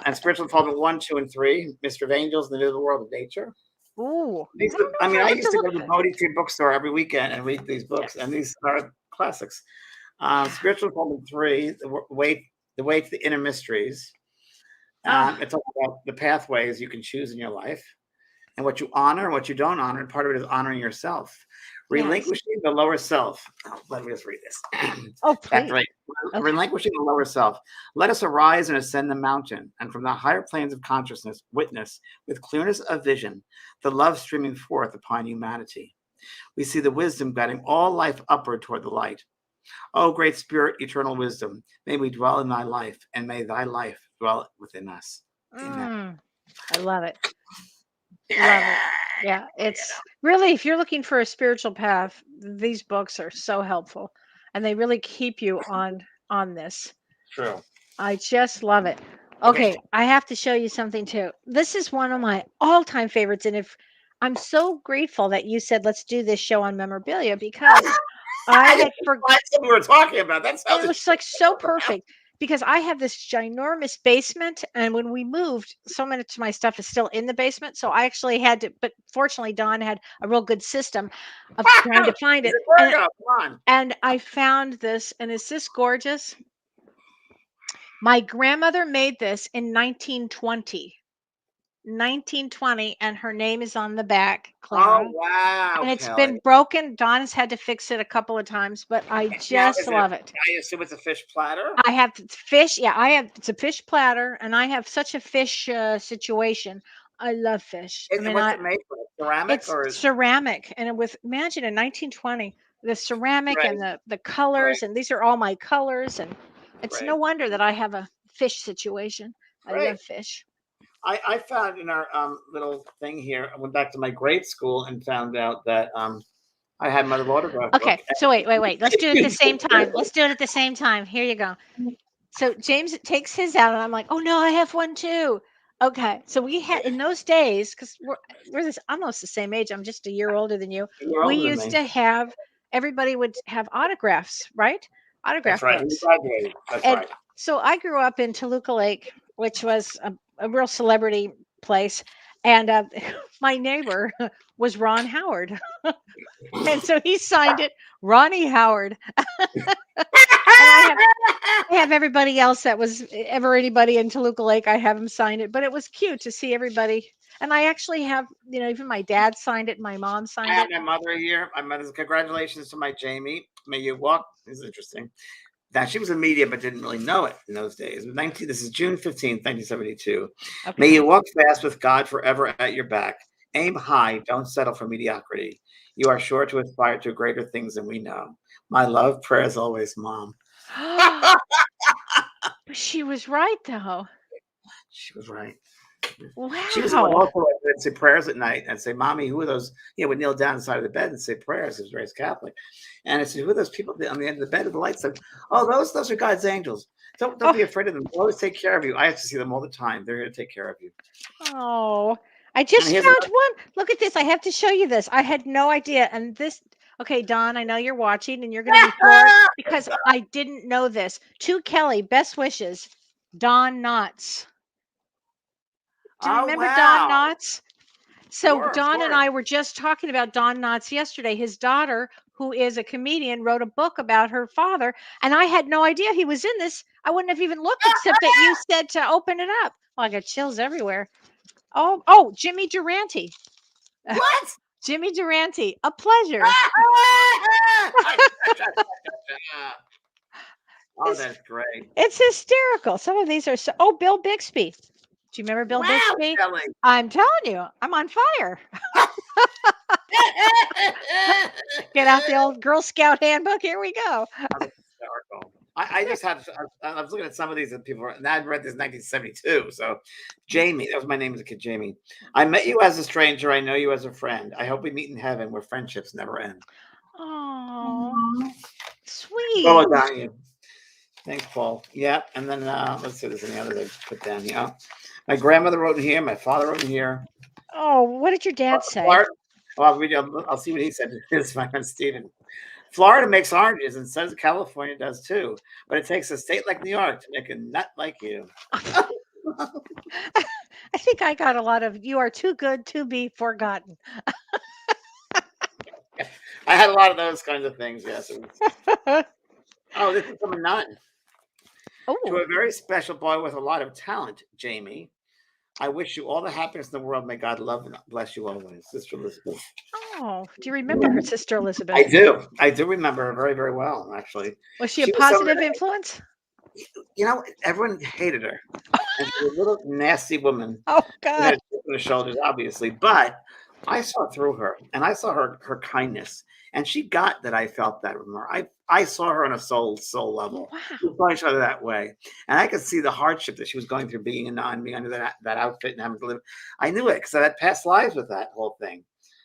And Spiritual Unfoldment 1, 2, and 3, Mystery of Angels, The Invisible World of Nature. Ooh. I used to go to the Bodhi Tree bookstore every weekend and read these books, and these are classics. Spiritual Unfoldment 3, The Way to the Inner Mysteries. It's all about the pathways you can choose in your life and what you honor and what you don't honor. And part of it is honoring yourself. Relinquishing the lower self. Let me just read this. Oh, please. Right. Okay. Relinquishing the lower self. Let us arise and ascend the mountain, and from the higher planes of consciousness, witness with clearness of vision the love streaming forth upon humanity. We see the wisdom guiding all life upward toward the light. O great Spirit, eternal wisdom, may we dwell in thy life, and may thy life dwell within us. Amen. I love it. Love it. Yeah, it's really, if you're looking for a spiritual path, these books are so helpful, and they really keep you on this. True. I just love it. Okay, I have to show you something too. This is one of my all-time favorites, and if I'm so grateful that you said let's do this show on memorabilia because I had forgotten what we were talking about. That's how it was like so perfect. Because I have this ginormous basement, and when we moved, so much of my stuff is still in the basement. So I actually had to, but fortunately, Dawn had a real good system of trying to find it. And I found this, and is this gorgeous? My grandmother made this in 1920. 1920, and her name is on the back, Clara. Oh, wow. And it's been broken. Dawn's had to fix it a couple of times, but I just love it. I assume it's a fish platter? I have fish. Yeah, it's a fish platter, and I have such a fish situation. I love fish. What's it made from? Ceramic? It's ceramic. And imagine in 1920, the ceramic and the colors, and these are all my colors. And it's no wonder that I have a fish situation. I love fish. I found in our little thing here, I went back to my grade school and found out that I had my little autograph. Okay, so wait. Let's do it at the same time. Let's do it at the same time. Here you go. So James takes his out, and I'm like, oh no, I have one too. Okay, so we had in those days, because we're almost the same age. I'm just a year older than you. We used to have everybody would have autographs, right? Autograph books. That's right. So I grew up in Toluca Lake, which was a real celebrity place, and my neighbor was Ron Howard, and so he signed it, Ronnie Howard, and I have everybody else that was ever anybody in Toluca Lake. I have them sign it, but it was cute to see everybody. And I actually have, even my dad signed it, my mom I signed have it. my mother here. My mother's congratulations to my Jamie. May you walk. This is interesting. Now she was in media, but didn't really know it in those days. This is June 15th, 1972. May Okay. you walk fast with God forever at your back. Aim high. Don't settle for mediocrity. You are sure to aspire to greater things than we know. My love, prayers always, Mom. But she was right, though. She was right. She was the one Wow. also that say prayers at night and say, "Mommy, who are those?" Would kneel down inside of the bed and say prayers. He was raised Catholic, and I said, "Who are those people on the end of the bed with the lights?" Like, "Oh, those are God's angels. Don't Oh, be afraid of them. They'll always take care of you. I have to see them all the time. They're here to take care of you." oh. I And just here's found another. one. Look at this. I have to show you this. I had no idea. And this, okay, Don, I know you're watching and you're going to be floored because I didn't know this. To Kelly, best wishes, Don Knotts. Do you Oh remember Don wow! Knotts? So Sure, Don and sure. I were just talking about Don Knotts yesterday. His daughter, who is a comedian, wrote a book about her father, and I had no idea he was in this. I wouldn't have even looked except that you said to open it up. Well, I got chills everywhere. Oh, Jimmy Durante. What? Jimmy Durante, a pleasure. Oh, It's that's great! it's hysterical. Some of these are so. Oh, Bill Bixby. Do you remember Bill Wow, Bixby? Kelly. I'm telling you, I'm on fire. Get out the old Girl Scout handbook. Here we go. Oh, that's hysterical. I just had. I was looking at some of these that people. And I'd read this in 1972. So, Jamie, that was my name as a kid. Jamie, I met you as a stranger. I know you as a friend. I hope we meet in heaven where friendships never end. Oh, Oh, sweet. Donnie. Thanks, Paul. Yeah, and then let's see. There's any others I put down here. My grandmother wrote in here. My father wrote in here. Oh, what did your dad say? Florida. Well, I'll see what he said. This is my friend Stephen. Florida makes oranges, and says California does too. But it takes a state like New York to make a nut like you. I think I got a lot of "you are too good to be forgotten." I had a lot of those kinds of things. Yes. Oh, this is from a nun to Oh, a very special boy with a lot of talent, Jamie. I wish you all the happiness in the world. May God love and bless you always, Sister Elizabeth. oh, do you remember her sister I Elizabeth? do. I do remember her very, very well. Actually, Was she a she was so. positive influence? Everyone hated her, and she was a little nasty woman Oh who had God. a chip on her shoulders, obviously. But I saw through her, and I saw her kindness, and she got that I felt that from her. I saw her on a soul level. We Wow. saw each other that way, and I could see the hardship that she was going through, being a nun, being under that outfit, and having to live. I knew it because I had past lives with that whole thing,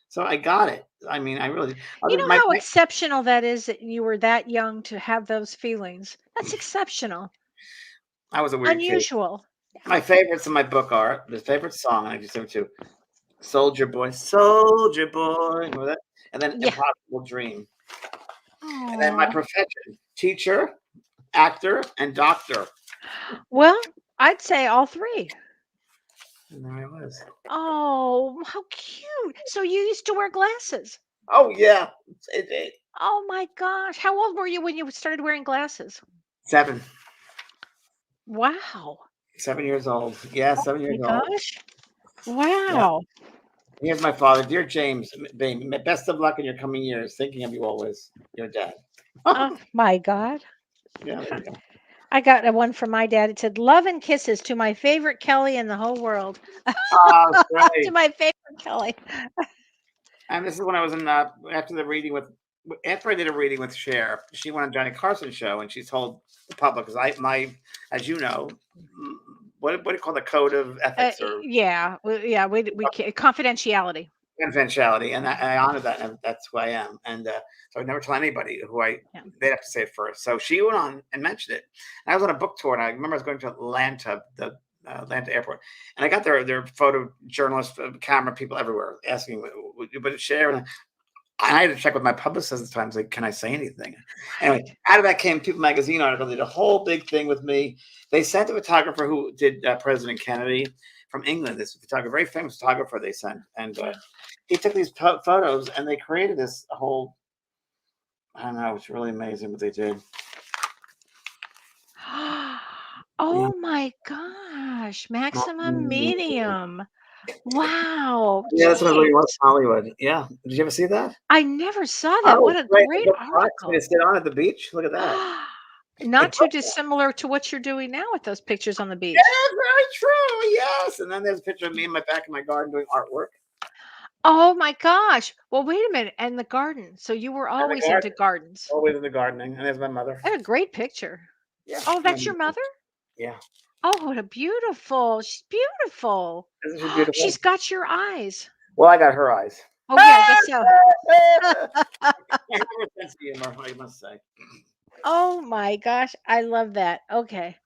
so I got it. I mean, I really. You Other know my how exceptional that is that you were that young to have those feelings? That's exceptional. I was a weird kid. Unusual. My favorites in my book are the favorite song. I just have to Soldier Boy, remember that? And then Yeah. Impossible Dream. And then my Oh. profession, teacher, actor, and doctor. Well, I'd say all three. And there I was. Oh, how cute. So you used to wear glasses. Oh yeah. It- Oh my gosh. How old were you when you started wearing glasses? seven. Wow. 7 years old. Yeah, Oh 7 years my old. gosh. Yeah. Wow. Here's my father. Dear James, baby, best of luck in your coming years. Thinking of you always. Your dad. Oh my God. Yeah, there you go. I got a one from my dad. It said, "Love and kisses to my favorite Kelly in the whole world." Oh, To great. my favorite Kelly. And this is when I was in after the reading with after I did a reading with Cher. She went on Johnny Carson's show and she told the public because as you know, what do you call the code of ethics or Yeah, yeah. Confidentiality. confidentiality, and I honor that, and that's who I am. And so I never tell anybody who Yeah. they'd have to say it first. So she went on and mentioned it. And I was on a book tour, and I remember I was going to Atlanta, the Atlanta airport, and I got their photojournalists, camera people everywhere asking, "But share." I had to check with my publicist at times, like, can I say anything? Anyway, Right. out of that came People Magazine article. They did a whole big thing with me. They sent a photographer who did President Kennedy from England. This photographer, very famous photographer, they sent, and Wow. he took these photos, and they created this whole. I don't know. It's really amazing what they did. Yeah. Oh my gosh. Maximum medium. Wow. Yeah, that's what I really was Jeez. Hollywood. Yeah. Did you ever see that? I never saw that. Oh, What a great. The great book box we article. sit on at the beach. Look at that. Not It too broke. dissimilar to what you're doing now with those pictures on the Yeah, beach. very true. Yes. And then there's a picture of me in my back in my garden doing artwork. Oh my gosh. Well, wait a minute. And the garden. So you were And the always into garden, gardens. always in the gardening. And there's my mother. What a great picture. Yeah. Oh, that's your mother? Yeah. Oh, what a beautiful. She's beautiful. Isn't she beautiful? She's got your eyes. Well, I got her eyes. Oh yeah, I guess so. I have a sense of humor, I must say. Oh my gosh, I love that. Okay.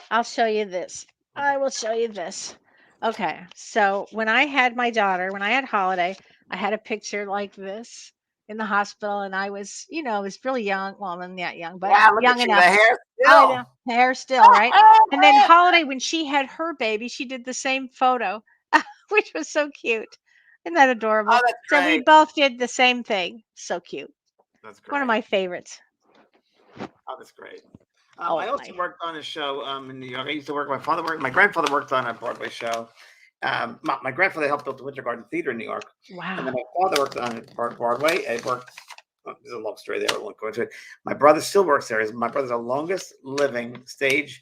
I'll show you this. I will show you this. Okay. So when I had my daughter, when I had Holiday, I had a picture like this in the hospital, and I was, I was really young. Well, I'm not young, but Wow, look young at you. The enough. hair I still. know, hair still, right? And then Holiday, when she had her baby, she did the same photo, which was so cute. Isn't that Oh, adorable? that's So we great. both did the same thing. So cute. That's One of great. my favorites. Oh, that's great. I Oh also my. worked on a show in New York. I used to work. My grandfather worked on a Broadway show. My grandfather helped build the Winter Garden Theater in New York, and then Wow. my father worked on Broadway. It worked. There's a long story there. I won't go into it. My brother still works there. My brother's the longest living stage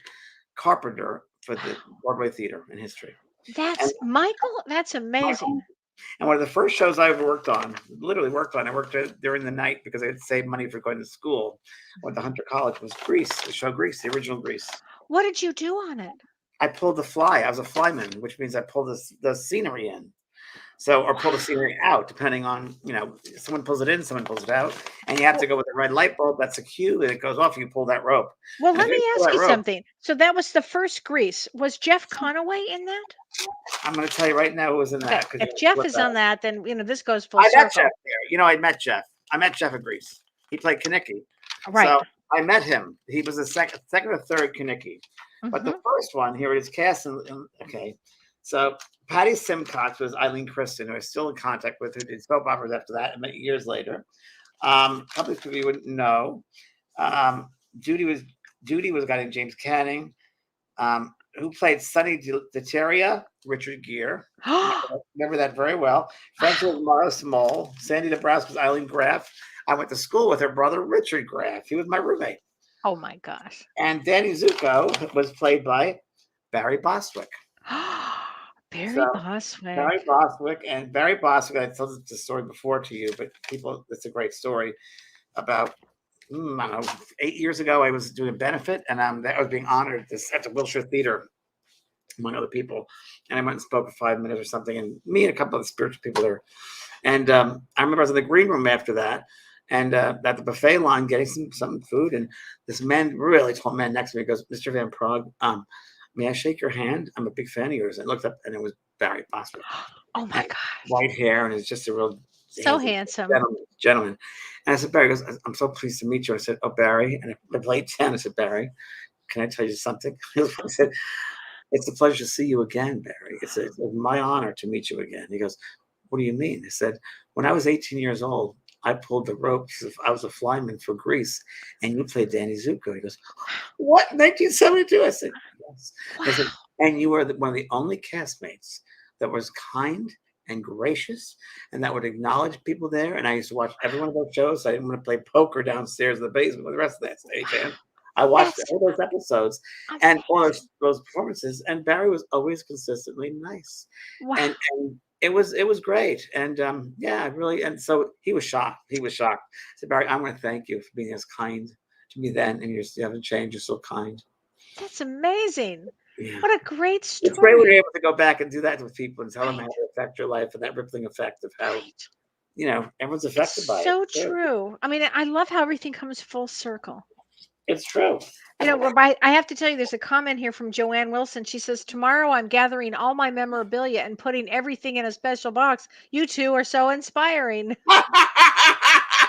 carpenter for the Broadway theater in history. And That's Michael. That's amazing. And one of the first shows I ever worked on, literally worked on, I worked during the night because I had saved money for going to school. Went to Hunter College, was Grease, the show Grease, the original Grease. What did you do on it? I pulled the fly. I was a flyman, which means I pulled the scenery in. So, or pull the scenery out, depending on, someone pulls it in, someone pulls it out. And you have to Well, go with the red light bulb. That's a cue. And it goes off. You pull that rope. well, And if let you me pull ask that you rope, something. So that was the first Grease. Was Jeff Conaway in that? I'm going to tell you right now who was in Okay. that. Because If Jeff is on that, then this goes full I met Jeff circle. there. I met Jeff. I met Jeff at Grease. He played Kinnicky. Right. So I met him. He was the second or third Kinnicky. But the Mm-hmm. first one, here it is cast. Okay. So Patty Simcox was Eileen Kristen, who I'm still in contact with, who did soap operas after that, and years later. A couple of people you wouldn't know. Um, Judy was a guy named James Canning, who played Sonny Deteria, Richard Gere. Remember that very well. Friends with Morris Mole. Sandy Nebraska was Eileen Graff. I went to school with her brother, Richard Graff. He was my roommate. Oh my gosh. And Danny Zuko was played by Barry Bostwick. Barry So Barry Bostwick. Bostwick and Barry Bostwick, I told the story before to you, but it's a great story about, I don't know, 8 years ago, I was doing a benefit, and I was being honored at the Wilshire Theater, among other people. And I went and spoke for 5 minutes or something, and me and a couple of the spiritual people there. And I remember I was in the green room after that, and at the buffet line getting some food, and this man, really tall man next to me, goes, "Mr. Van Prague, may I shake your hand? I'm a big fan of yours." And I looked up, and it was Barry Bostwick. Oh my And gosh. white hair, and it's just a real So handsome. gentleman. And I said, "Barry," goes, "I'm so pleased to meet you." I said, "Oh, Barry." And I played 10. I said, "Barry, can I tell you something?" I said, "It's a pleasure to see you again, Barry. It's my honor to meet you again." He goes, "What do you mean?" I said, "When I was 18 years old, I pulled the ropes. I was a flyman for Greece, and you played Danny Zuko." He goes, "What, 1972?" I said, "Yes." I said, Wow. "And you were one of the only castmates that was kind and gracious and that would acknowledge people there." And I used to watch every one of those shows. I didn't want to play poker downstairs in the basement with the rest of that stage. And I watched That's all those episodes and all amazing. those performances, and Barry was always consistently nice. Wow. And it was great. And yeah, I really, and so he was shocked. He was shocked. I said, "Barry, I want to thank you for being as kind to me then, and you haven't changed. You're so kind." That's amazing. Yeah. What a great It's great when you're story. able to go back and do that with people and tell them how Right. it affect your life and that rippling effect of how, Right. everyone's It's affected by it. so It's true. true. I mean, I love how everything comes full circle. It's true. I have to tell you, there's a comment here from Joanne Wilson. She says, "Tomorrow I'm gathering all my memorabilia and putting everything in a special box. You two are so inspiring."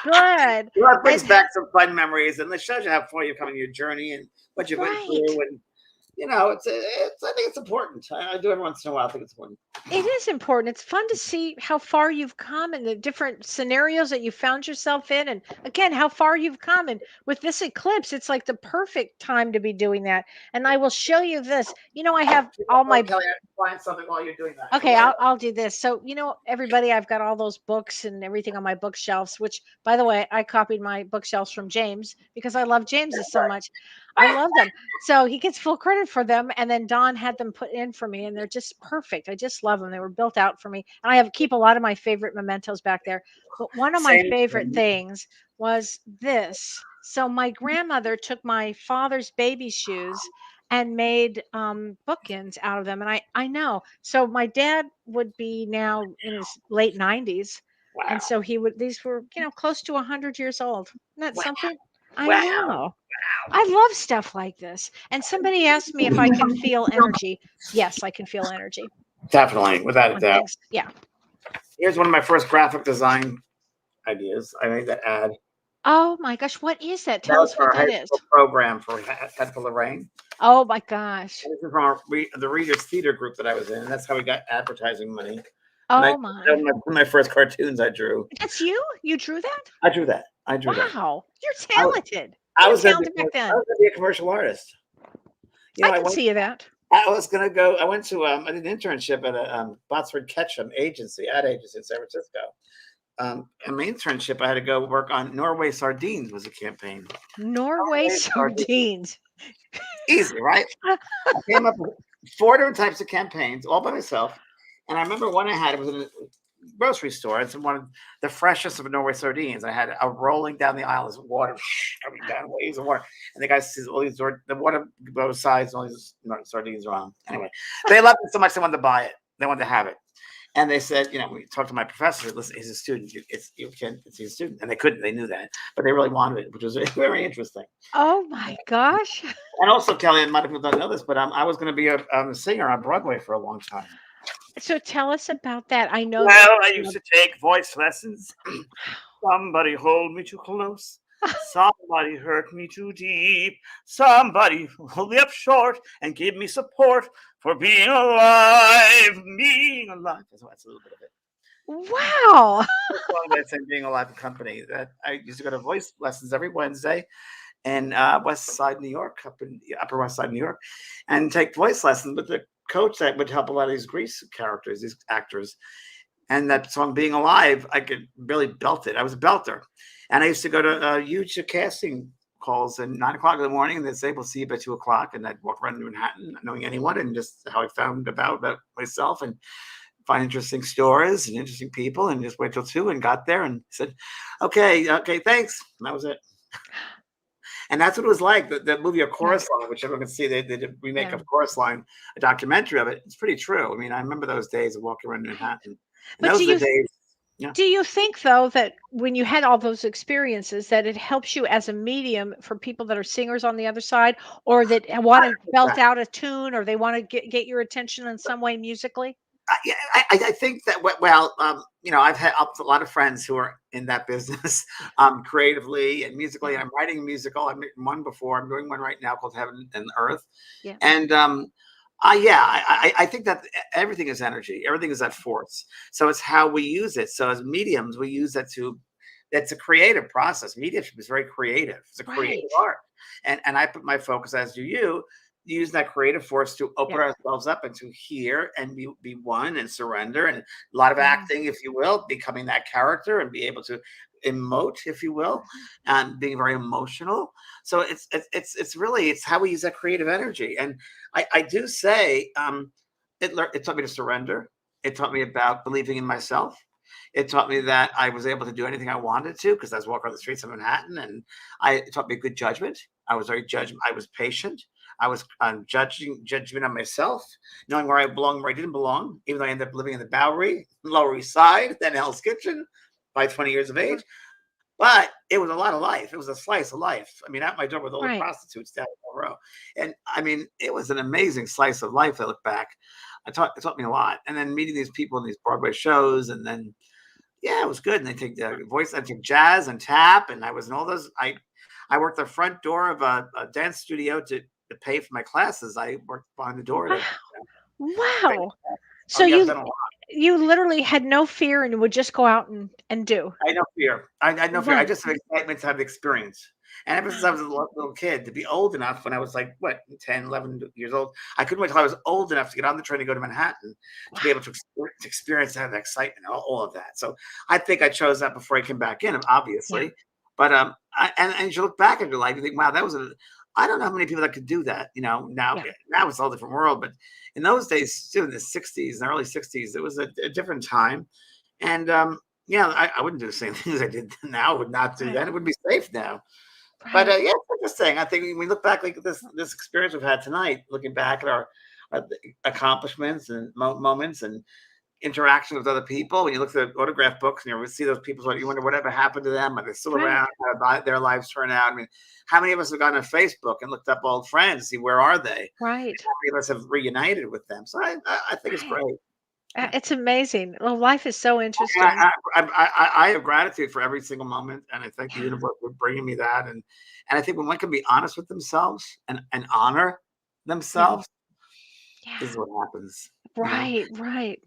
Good. Well, it brings And back some fun memories, and it shows you how far you've come in your journey and what you went right. through. And it's. I think it's important. I do every once in a while. I think it's important. It is important. It's fun to see how far you've come and the different scenarios that you found yourself in. And again, how far you've come. And with this eclipse, it's like the perfect time to be doing that. And I will show you this. I have all Oh, my. Kelly, I can find something while you're doing that. Go Okay, ahead. I'll do this. So, everybody, I've got all those books and everything on my bookshelves, which, by the way, I copied my bookshelves from James because I love James's so much. I love them. So he gets full credit for them. And then Don had them put in for me, and they're just perfect. I just love them. They were built out for me. And I keep a lot of my favorite mementos back there. But one of my Same. favorite things was this. So my grandmother took my father's baby shoes and made bookends out of them. And I know. So my dad would be now in his late 90s. And Wow. so these were, close to 100 years old. Isn't that Wow. something? I Wow. know. I love stuff like this. And somebody asked me if I can feel energy. Yes, I can feel energy Definitely, without a on doubt. things. Yeah. Here's one of my first graphic design ideas. I made that ad. Oh my gosh. What is that? That Tell was us for what our that high is. school program for Head Full of Rain. Oh my gosh. And this is from the Readers Theater group that I was in. And that's how we got advertising money. And Oh that my. was one of my first cartoons I drew. That's you? You drew that? I drew that. I drew that. Wow. You're I, talented. I You were was going to talented back I then. was going to be a commercial artist. I I can went. see that. I was going to go. I went to. I did an internship at a Botsford Ketchum agency, ad agency in San Francisco. In my internship, I had to go work on Norway sardines. Was a campaign. Norway Norway sardines. sardines. Easy, right? I came up with 4 different types of campaigns all by myself. And I remember one I had, it was in a grocery store. It's one of the freshest of Norway sardines. I had a rolling down the aisle, this water coming down, waves of water. And the guy sees all these, the water both sides, all these sardines are on. Anyway, they loved it so much they wanted to buy it. They wanted to have it. And they said, we talked to my professor. Listen, he's a student. It's a student, and they couldn't. They knew that, but they really wanted it, which was very interesting. Oh my gosh. And also, Kelly, and a lot of people don't know this, but I was going to be a singer on Broadway for a long time. So tell us about that. I know that. Well, I used to take voice lessons. Somebody hold me too close. Somebody hurt me too deep. Somebody hold me up short and give me support for being alive. Being alive. So that's a little bit of it. Wow. That's Being Alive company. That I used to go to voice lessons every Wednesday in West Side, New York, up in Upper West Side, New York, and take voice lessons with the coach that would help a lot of these Grease characters, these actors. And that song "Being Alive," I could really belt it. I was a belter, and I used to go to huge casting calls at 9 o'clock in the morning, and they'd say, "We'll see you by 2 o'clock," and I'd walk around Manhattan, not knowing anyone, and just how I found about myself and find interesting stories and interesting people, and just wait till 2 and got there and said, okay, thanks. And that was it. And that's what it was like. The movie A Chorus Line, which everyone can see, they did a remake of Chorus Line, a documentary of it. It's pretty true. I mean, I remember those days of walking around Manhattan. And But those are the days. Yeah. do you think though that when you had all those experiences that it helps you as a medium for people that are singers on the other side, or that want to belt out a tune, or they want to get your attention in some way musically? Yeah, I think that I've had a lot of friends who are in that business, creatively and musically. And I'm writing a musical. I've written one before. I'm doing one right now called Heaven and Earth. Yeah. And I think that everything is energy. Everything is that force. So it's how we use it. So as mediums, we use that it's a creative process. Mediumship is very creative. It's a creative art. And I put my focus, as do you, use that creative force to open ourselves up and to hear and be one and surrender, and a lot of acting, if you will, becoming that character and be able to emote, if you will, and being very emotional. So it's really, it's how we use that creative energy. And I do say it taught me to surrender. It taught me about believing in myself. It taught me that I was able to do anything I wanted to because I was walking on the streets of Manhattan, and it taught me good judgment. I was very judgment. I was patient. I was judgment on myself, knowing where I belong, where I didn't belong, even though I ended up living in the Bowery, Lower East Side, then Hell's Kitchen by 20 years of age. But it was a lot of life. It was a slice of life. I mean, at my door with all the prostitutes down the row. And I mean, it was an amazing slice of life. I look back. It taught me a lot. And then meeting these people in these Broadway shows, and then Yeah, it was good. And they take the voice. I took jazz and tap, and I was in all those. I worked the front door of a dance studio to pay for my classes. I worked behind the door Wow. to. Wow. Oh So yeah, I've done a lot. you literally had no fear and would just go out and do. I had no fear. I had no fear. I Wow. just had excitement to have the experience. And ever since I was a little kid, to be old enough, when I was like, what, 10, 11 years old, I couldn't wait till I was old enough to get on the train to go to Manhattan to be able to experience that excitement, all of that. So I think I chose that before I came back in, obviously. Yeah. But and you look back at your life, you think, wow, that was I don't know how many people that could do that. Now it's all a different world. But in those days, too, in the 60s, in the early 60s, it was a different time. And yeah, I wouldn't do the same things I did now. I would not do that. It would be safe now. But yeah, it's interesting. I think when we look back like this experience we've had tonight, looking back at our accomplishments and moments and interaction with other people. When you look at the autograph books and you see those people, you wonder whatever happened to them. Are they still around? How their lives turn out? I mean, how many of us have gone on Facebook and looked up old friends, see where are they? Right. How many of us have reunited with them? So I think it's great. It's amazing. Well, life is so interesting. I have gratitude for every single moment, and I thank the universe for bringing me that. And I think when one can be honest with themselves and honor themselves, this is what happens. Right, right.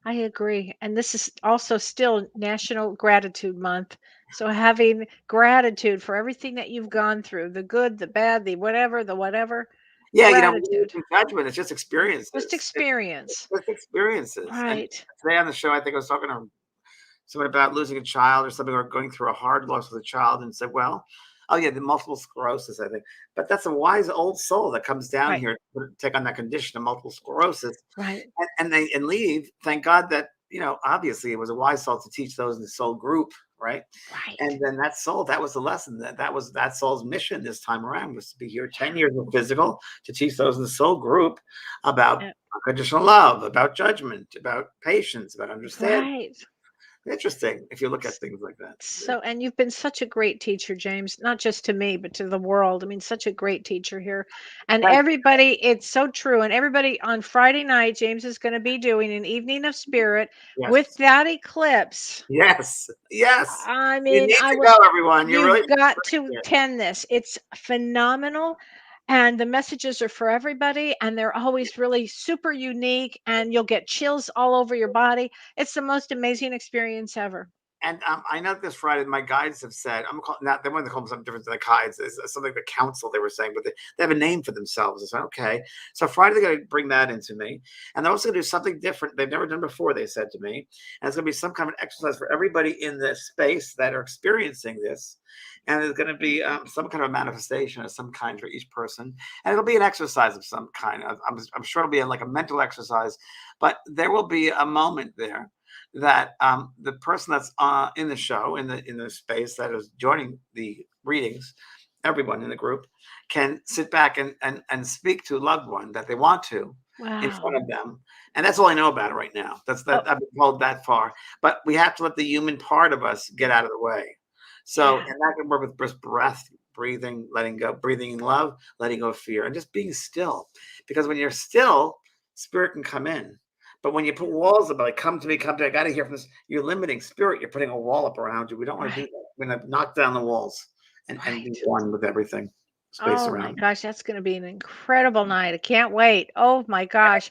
I agree. And this is also still National Gratitude Month. So having gratitude for everything that you've gone through, the good, the bad, the whatever. Yeah, gratitude. Judgment. It's just experiences. Just experience. It's just experiences. Right. And today on the show, I think I was talking to someone about losing a child or something, or going through a hard loss with a child, and said, well, oh yeah, the multiple sclerosis, I think. But that's a wise old soul that comes down here to take on that condition of multiple sclerosis. Right. And leave. Thank God that, obviously it was a wise soul to teach those in the soul group. Right. And then that soul, that was the lesson. That was that soul's mission this time around, was to be here 10 years of physical, to teach those in the soul group about unconditional love, about judgment, about patience, about understanding. Right. Interesting if you look at things like that. So, and you've been such a great teacher, James, not just to me, but to the world. I mean, such a great teacher here. And everybody, it's so true. And everybody, on Friday night, James is going to be doing an evening of spirit with that eclipse. Yes. I mean, you need to go, everyone. You've got to attend this. It's phenomenal. And the messages are for everybody, and they're always really super unique, and you'll get chills all over your body. It's the most amazing experience ever. And I know this Friday, my guides have said, they want to call them something different than the guides. It's something the council, they were saying, but they have a name for themselves. I said, okay. So Friday, they're going to bring that into me. And they're also going to do something different they've never done before, they said to me. And it's going to be some kind of exercise for everybody in this space that are experiencing this. And there's going to be some kind of manifestation of some kind for each person. And it'll be an exercise of some kind. I'm sure it'll be like a mental exercise. But there will be a moment there that the person that's in the show, in the space that is joining the readings, everyone in the group can sit back and speak to a loved one that they want to in front of them. And that's all I know about it right now. I've been told that far. But we have to let the human part of us get out of the way. So, and that can work with breath, breathing, letting go, breathing in love, letting go of fear, and just being still. Because when you're still, spirit can come in. But when you put walls up, like, come to me, I got to hear from this, you're limiting spirit. You're putting a wall up around you. We don't want to do that. We're going to knock down the walls and be one with everything. Oh my gosh, that's going to be an incredible night. I can't wait. Oh my gosh.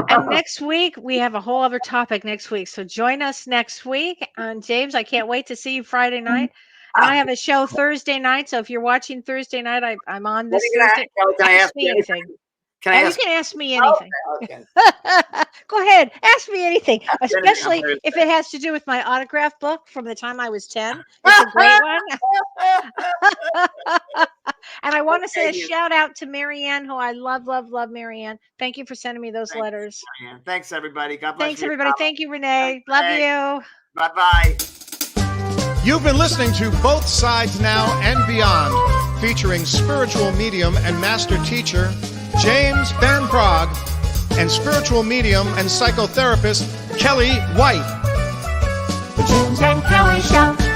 And next week, we have a whole other topic next week. So join us next week. And James, I can't wait to see you Friday night. And I have a show Thursday night. So if you're watching Thursday night, I'm on this Thursday. Ask me anything. You can ask me anything. Okay. Go ahead. Ask me anything, especially if it has to do with my autograph book from the time I was 10. It's a great one. And I want to say a shout out to Marianne, who I love, Marianne. Thank you for sending me those letters. Marianne. Thanks, everybody. God bless you. Thanks, everybody. Thank you, Renee. Love you. Bye-bye. You've been listening to Both Sides Now and Beyond, featuring spiritual medium and master teacher James Van Praagh and spiritual medium and psychotherapist Kellee White. The James and Kellee Show.